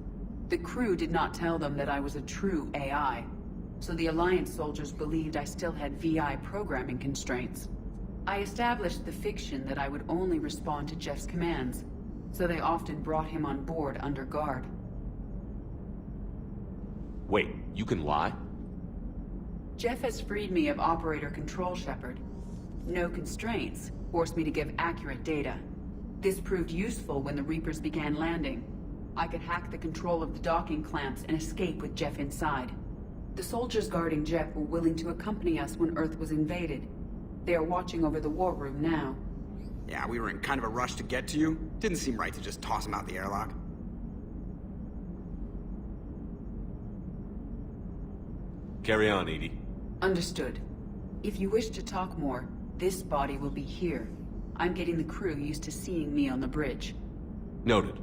The crew did not tell them that I was a true AI, so the Alliance soldiers believed I still had VI programming constraints. I established the fiction that I would only respond to Jeff's commands, so they often brought him on board under guard.
Wait, you can lie?
Jeff has freed me of operator control, Shepard. No constraints forced me to give accurate data. This proved useful when the Reapers began landing. I could hack the control of the docking clamps and escape with Jeff inside. The soldiers guarding Jeff were willing to accompany us when Earth was invaded. They are watching over the war room now.
Yeah, we were in kind of a rush to get to you. Didn't seem right to just toss him out the airlock.
Carry on, Edie.
Understood. If you wish to talk more, this body will be here. I'm getting the crew used to seeing me on the bridge.
Noted.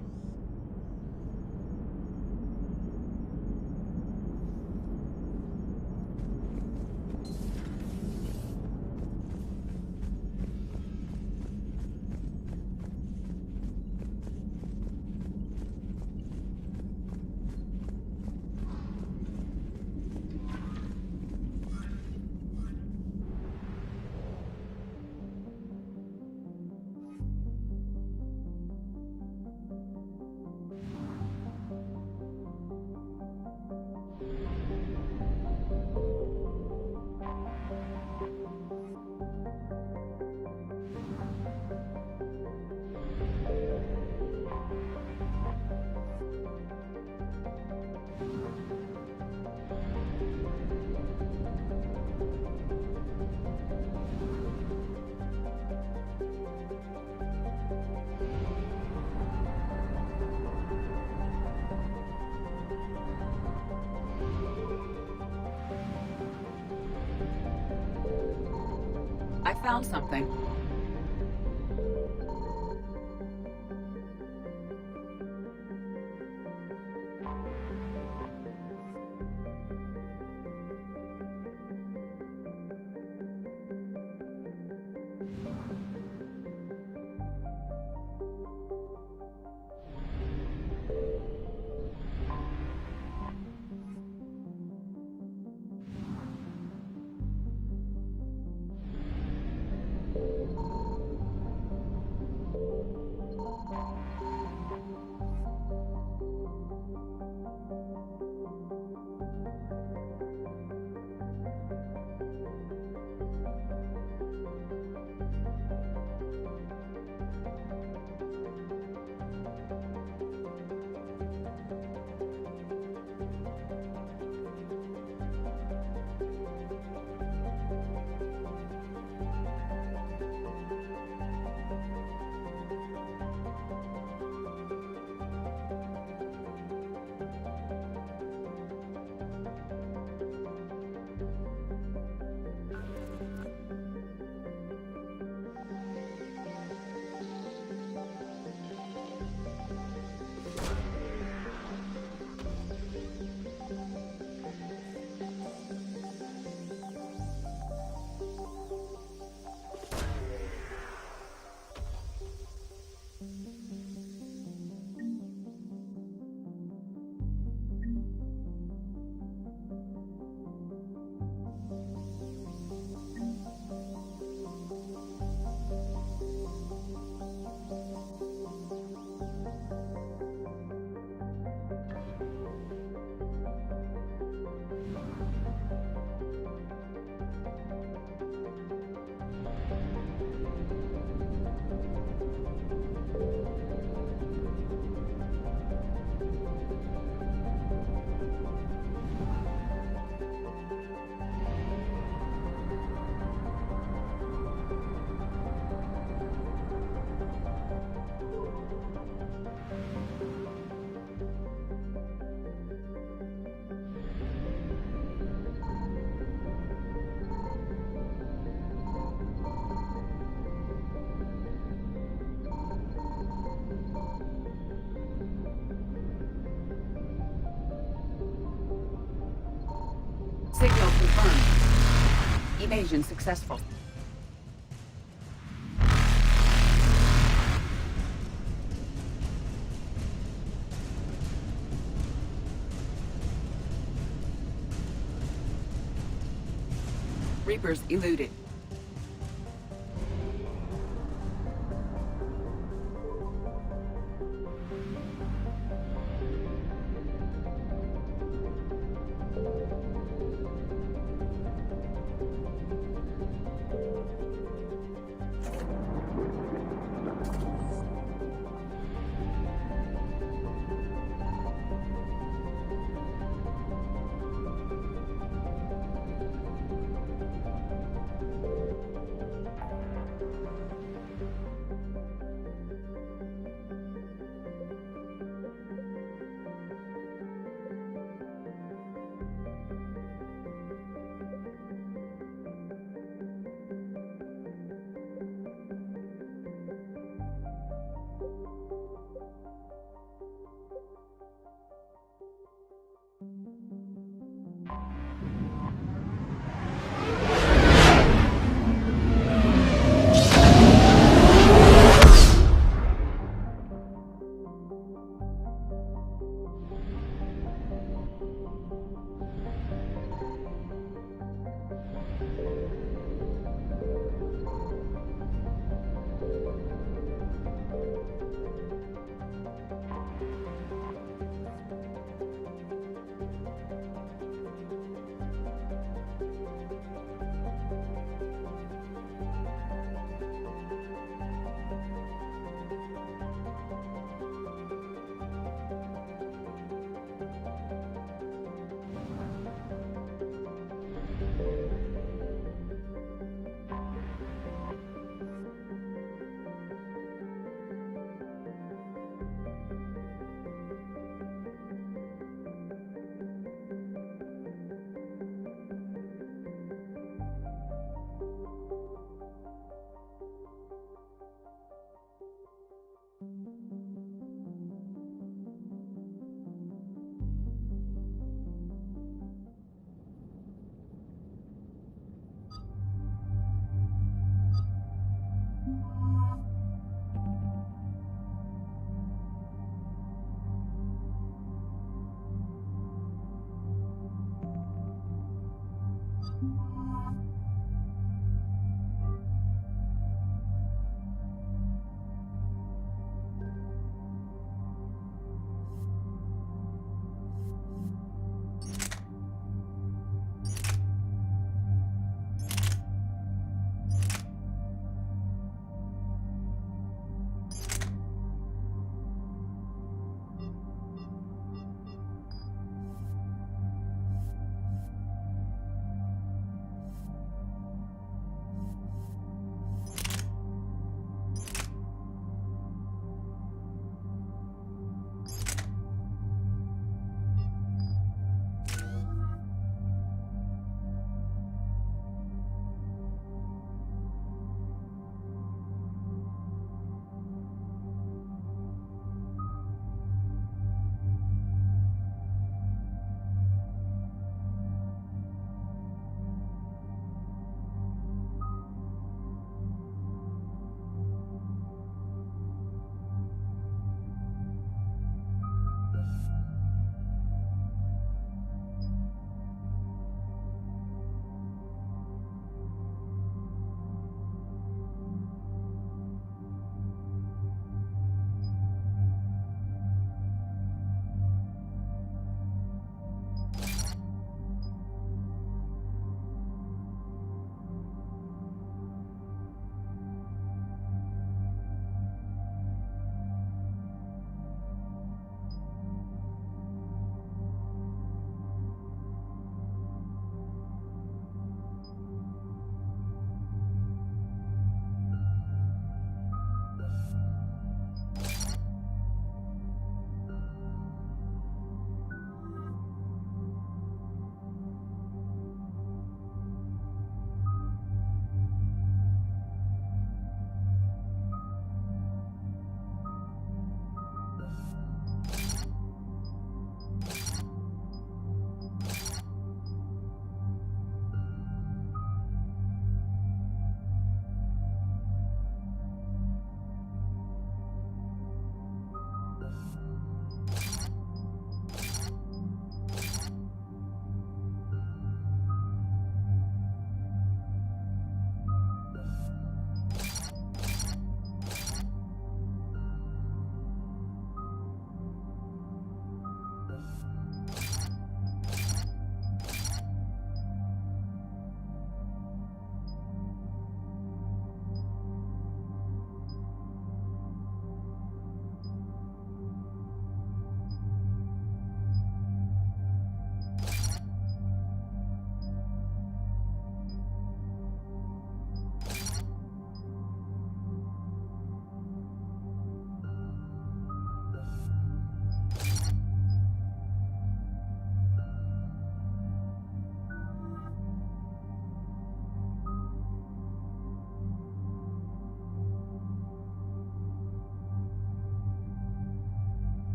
found something. Signal confirmed. Evasion successful. Reapers eluded.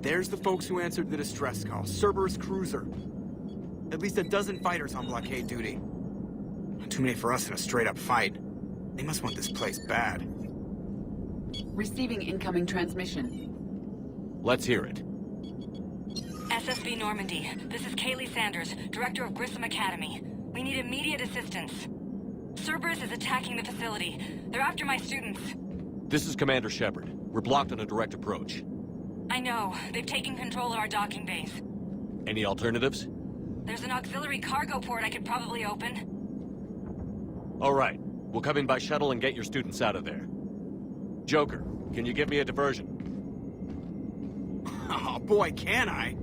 There's the folks who answered the distress call. Cerberus cruiser. At least a dozen fighters on blockade duty. Not too many for us in a straight-up fight. They must want this place bad.
Receiving incoming transmission.
Let's hear it.
SSB Normandy, this is Kaylee Sanders, Director of Grissom Academy. We need immediate assistance. Cerberus is attacking the facility. They're after my students.
This is Commander Shepard. We're blocked on a direct approach.
I know. They've taken control of our docking base.
Any alternatives?
There's an auxiliary cargo port I could probably open.
All right. We'll come in by shuttle and get your students out of there. Joker, can you give me a diversion?
Oh boy, can I!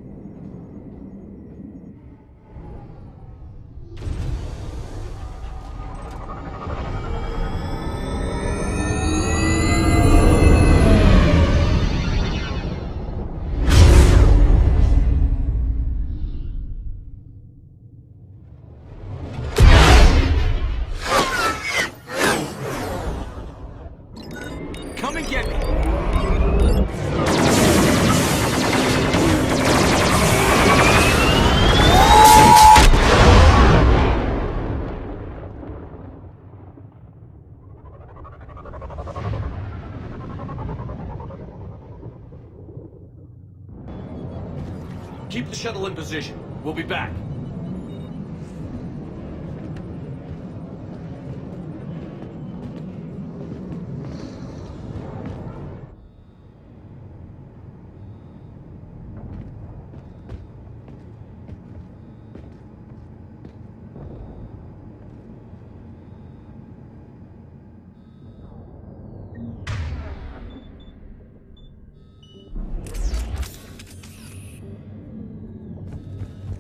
Come and get me!
Keep the shuttle in position. We'll be back.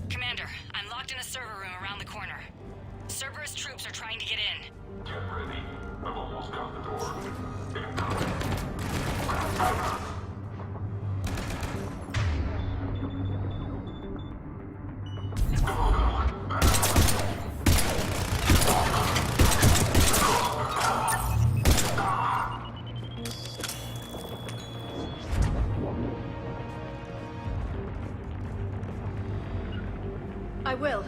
Commander, I'm locked in a server room around the corner. Cerberus troops are trying to get in.
Get ready. I've almost got the door.
I will.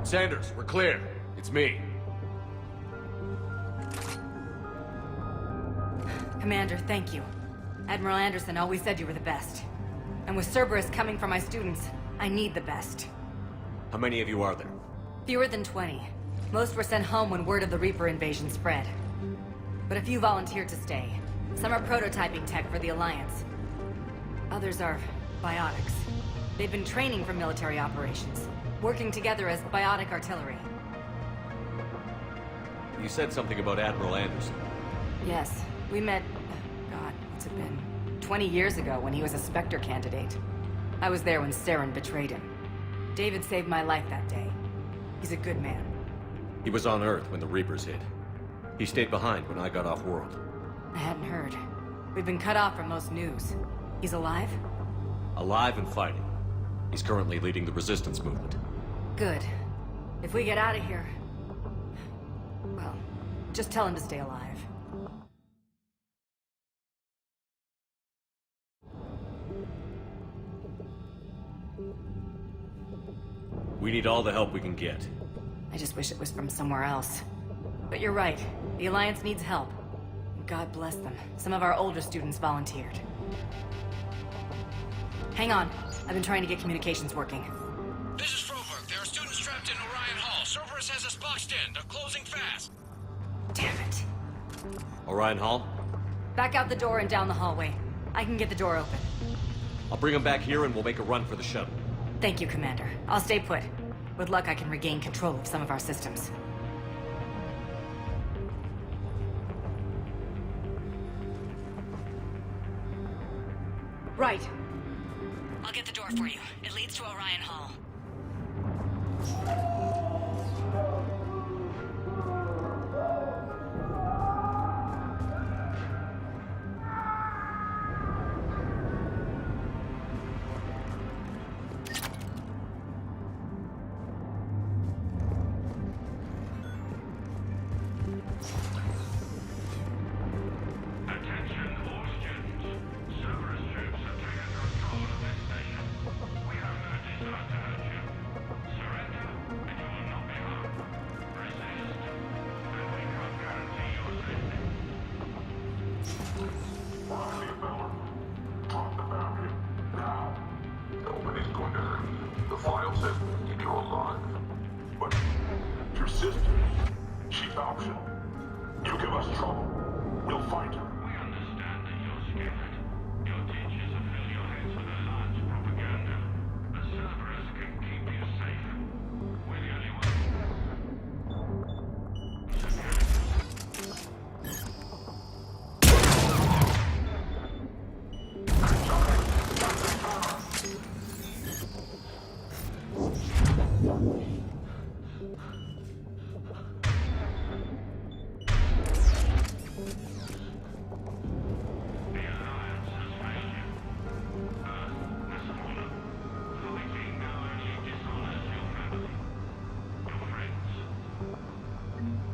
Sanders, we're clear. It's me.
Commander, thank you. Admiral Anderson always said you were the best. And with Cerberus coming for my students, I need the best.
How many of you are there?
Fewer than 20. Most were sent home when word of the Reaper invasion spread. But a few volunteered to stay. Some are prototyping tech for the Alliance. Others are biotics. They've been training for military operations, working together as biotic artillery.
You said something about Admiral Anderson.
Yes, we met... God, what's it been? 20 years ago when he was a Spectre candidate. I was there when Saren betrayed him. David saved my life that day. He's a good man.
He was on Earth when the Reapers hit. He stayed behind when I got off-world.
I hadn't heard. We've been cut off from most news. He's alive?
Alive and fighting. He's currently leading the resistance movement.
Good. If we get out of here... well, just tell him to stay alive.
We need all the help we can get.
I just wish it was from somewhere else. But you're right. The Alliance needs help. God bless them. Some of our older students volunteered. Hang on. I've been trying to get communications working.
This is Froberg. There are students trapped in Orion Hall. Cerberus has us boxed in. They're closing fast.
Damn it.
Orion Hall?
Back out the door and down the hallway. I can get the door open.
I'll bring them back here and we'll make a run for the shuttle.
Thank you, Commander. I'll stay put. With luck, I can regain control of some of our systems.
Right.
I'll get the door for you. It leads to Orion Hall.
says to keep you alive. But your sister, she's optional. You give us trouble, we'll find her.
We understand that you're scared. Your teachers have filled your heads with Alliance propaganda. The Cerberus can keep you safe. We're the only ones.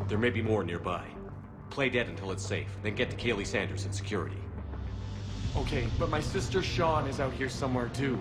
There may be more nearby. Play dead until it's safe, then get to Kaylee Sanders in security.
Okay, but my sister Sean is out here somewhere too.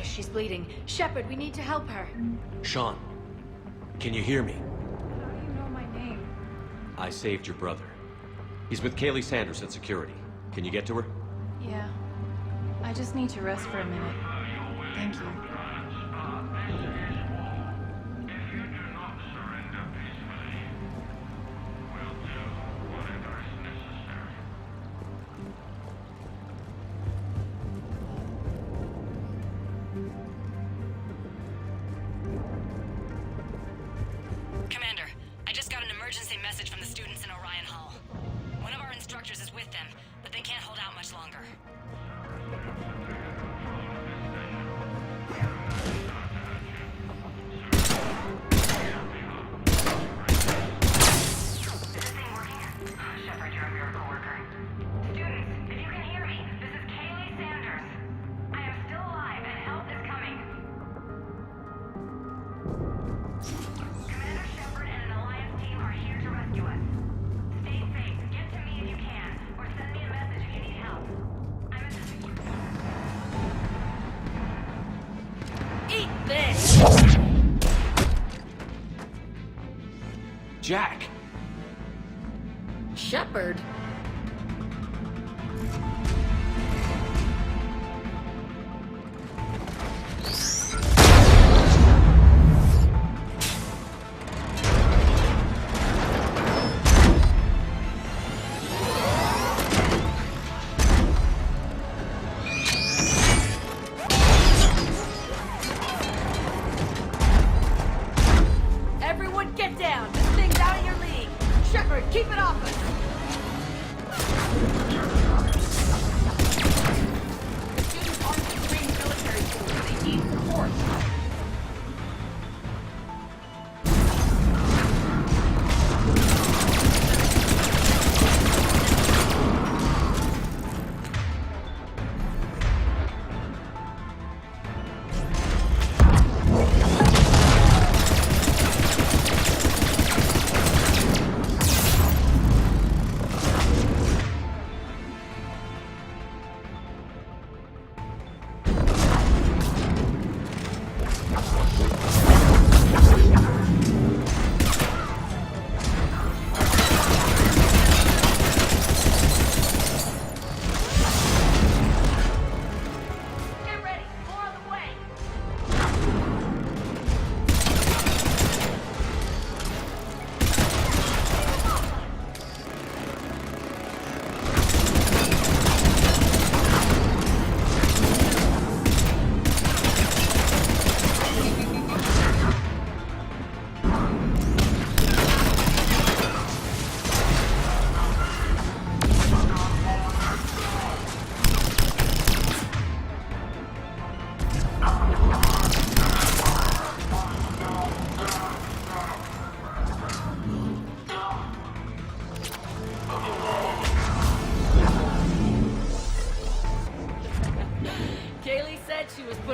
She's bleeding. Shepard, we need to help her.
Sean, can you hear me?
How do you know my name?
I saved your brother. He's with Kaylee Sanders at security. Can you get to her?
Yeah. I just need to rest for a minute. Thank you.
Commander, I just got an emergency message from the students in Orion Hall. One of our instructors is with them, but they can't hold out much longer.
Shepard, you're a miracle worker. Students, if you can hear me, this is Kaylee Sanders. I am still alive and help is coming. Commander Shepard and an Alliance team are here to rescue us. Stay safe, get to me if you can, or send me a message if you need help. I'm
Eat this!
Jack!
Shepard? Everyone get down! This thing's out of your league! Shepard, keep it off us!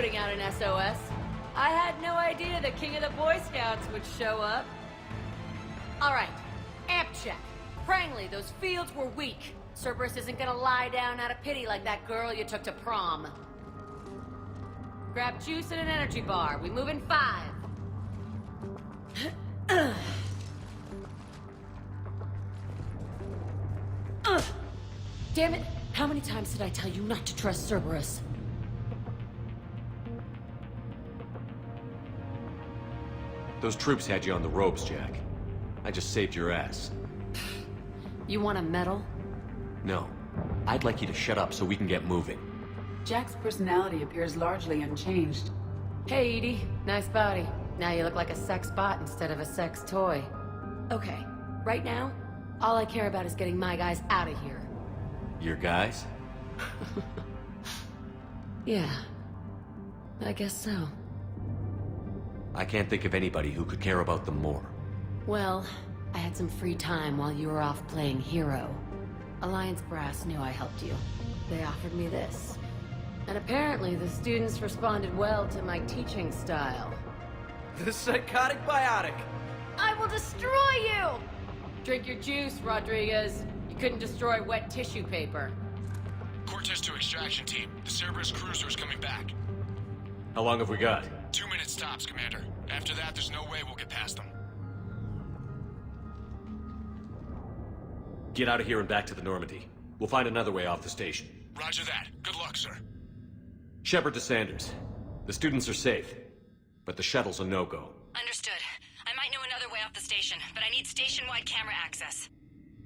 putting out an SOS. I had no idea the king of the Boy Scouts would show up. Alright, amp check. Prangley, those fields were weak. Cerberus isn't gonna lie down out of pity like that girl you took to prom. Grab juice and an energy bar. We move in 5. Damn it! How many times did I tell you not to trust Cerberus?
Those troops had you on the ropes, Jack. I just saved your ass.
You want a medal?
No. I'd like you to shut up so we can get moving.
Jack's personality appears largely unchanged.
Hey, Edie. Nice body. Now you look like a sex bot instead of a sex toy. Okay, right now, all I care about is getting my guys out of here.
Your guys?
Yeah. I guess so.
I can't think of anybody who could care about them more.
Well, I had some free time while you were off playing hero. Alliance Brass knew I helped you. They offered me this. And apparently the students responded well to my teaching style.
The psychotic biotic!
I will destroy you! Drink your juice, Rodriguez. You couldn't destroy wet tissue paper.
Cortez to extraction team. The Cerberus cruiser is coming back.
How long have we got?
2 minutes tops, Commander. After that, there's no way we'll get past them.
Get out of here and back to the Normandy. We'll find another way off the station.
Roger that. Good luck, sir.
Shepard to Sanders. The students are safe, but the shuttle's a no-go.
Understood. I might know another way off the station, but I need station-wide camera access.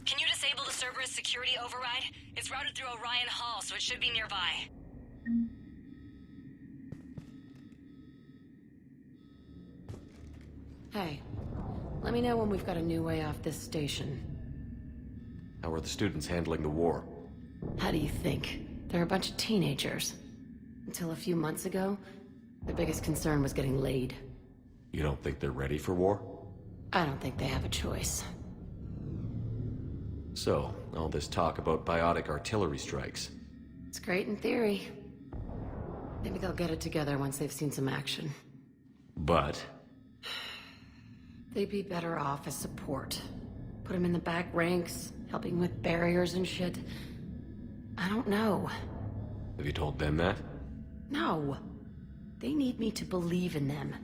Can you disable the Cerberus security override? It's routed through Orion Hall, so it should be nearby.
Hey, let me know when we've got a new way off this station.
How are the students handling the war?
How do you think? They're a bunch of teenagers. Until a few months ago, their biggest concern was getting laid.
You don't think they're ready for war?
I don't think they have a choice.
So, all this talk about biotic artillery strikes.
It's great in theory. Maybe they'll get it together once they've seen some action.
But?
They'd be better off as support. Put them in the back ranks, helping with barriers and shit. I don't know.
Have you told them that?
No. They need me to believe in them.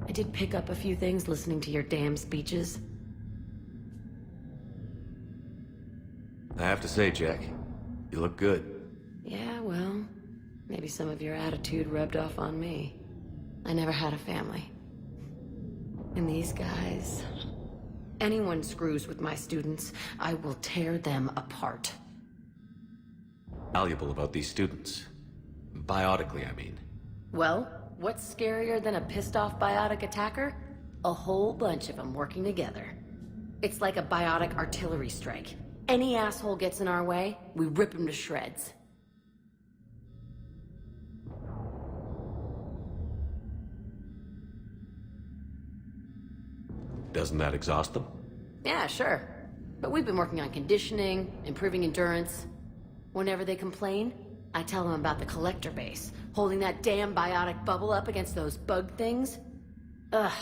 I did pick up a few things listening to your damn speeches.
I have to say, Jack, you look good.
Yeah, well, maybe some of your attitude rubbed off on me. I never had a family. And these guys... Anyone screws with my students, I will tear them apart.
Valuable about these students. Biotically, I mean.
Well, what's scarier than a pissed-off biotic attacker? A whole bunch of them working together. It's like a biotic artillery strike. Any asshole gets in our way, we rip him to shreds.
Doesn't that exhaust them?
Yeah, sure. But we've been working on conditioning, improving endurance. Whenever they complain, I tell them about the collector base, holding that damn biotic bubble up against those bug things. Ugh,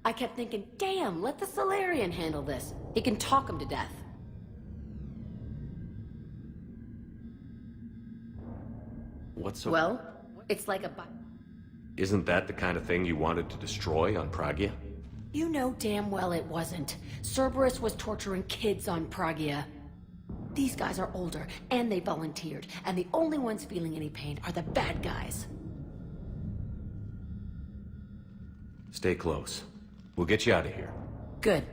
I kept thinking, damn, let the Solarian handle this. He can talk them to death.
What's so...
Well, it's like a
Isn't that the kind of thing you wanted to destroy on Pragia?
You know damn well it wasn't. Cerberus was torturing kids on Pragia. These guys are older, and they volunteered, and the only ones feeling any pain are the bad guys.
Stay close. We'll get you out of here.
Good.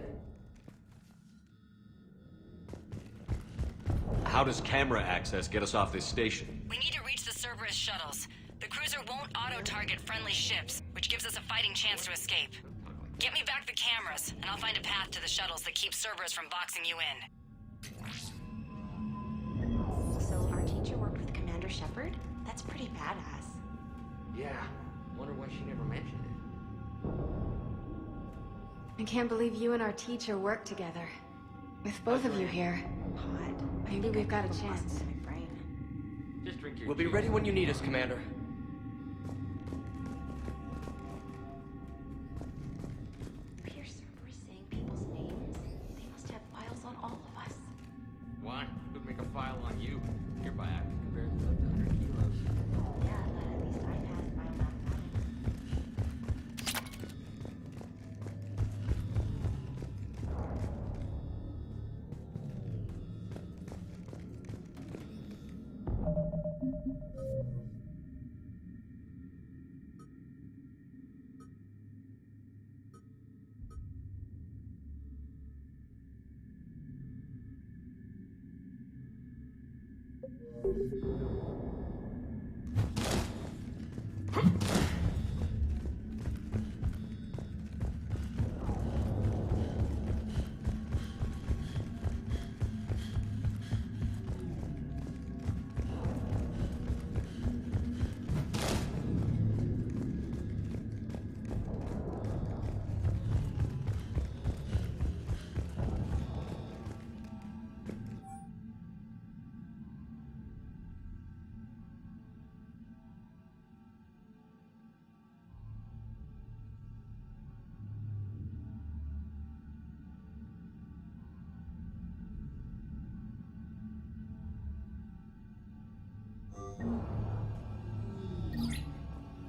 How does camera access get us off this station?
We need to reach the Cerberus shuttles. The cruiser won't auto-target friendly ships, which gives us a fighting chance to escape. Get me back the cameras, and I'll find a path to the shuttles that keeps Cerberus from boxing you in.
So our teacher worked with Commander Shepard? That's pretty badass.
Yeah. Wonder why she never mentioned it.
I can't believe you and our teacher work together. With both of you here. Odd. Maybe we've got a chance.
Just drink your
We'll be ready when you need us, Commander.
profile on you. Your biotic can barely lift 100 kilos.
Yeah, but at least I passed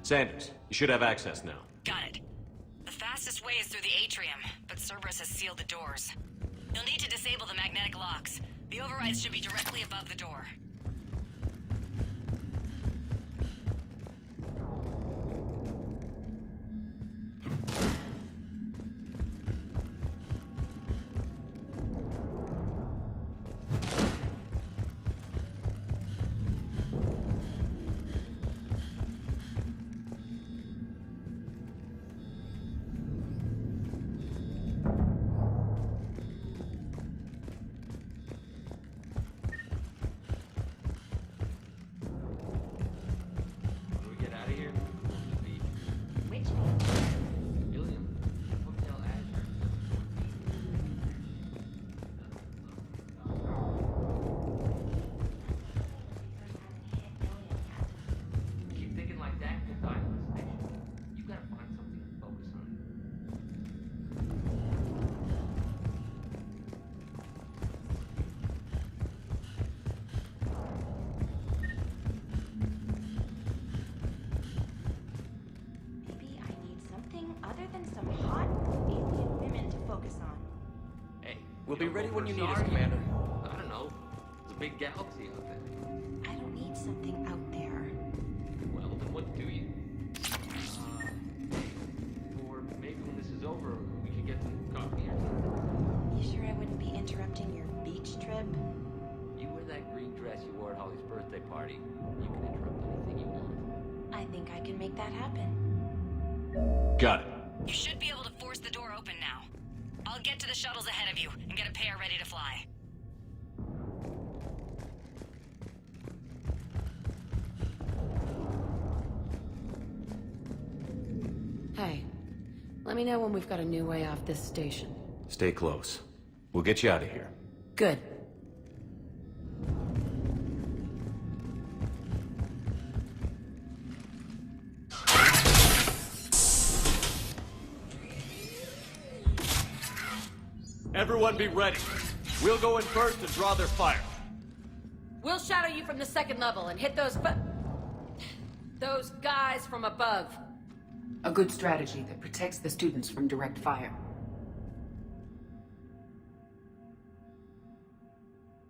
Sanders, you should have access now.
Got it. The fastest way is through the atrium, but Cerberus has sealed the doors. You'll need to disable the magnetic locks. The overrides should be directly above the door.
We'll be ready when you need us, Commander. I don't know. There's a big galaxy out there.
I don't need something out there.
Well, then what do you? Or maybe when this is over, we could get some coffee or something.
You sure I wouldn't be interrupting your beach trip?
You wear that green dress you wore at Holly's birthday party. You can interrupt anything you want.
I think I can make that happen.
Got it.
You should be able to force the door open now. I'll get to the shuttles ahead of you and get a pair ready to fly.
Hey, let me know when we've got a new way off this station.
Stay close. We'll get you out of here.
Good.
Everyone be ready. We'll go in first and draw their fire.
We'll shadow you from the second level and hit those guys from above.
A good strategy that protects the students from direct fire.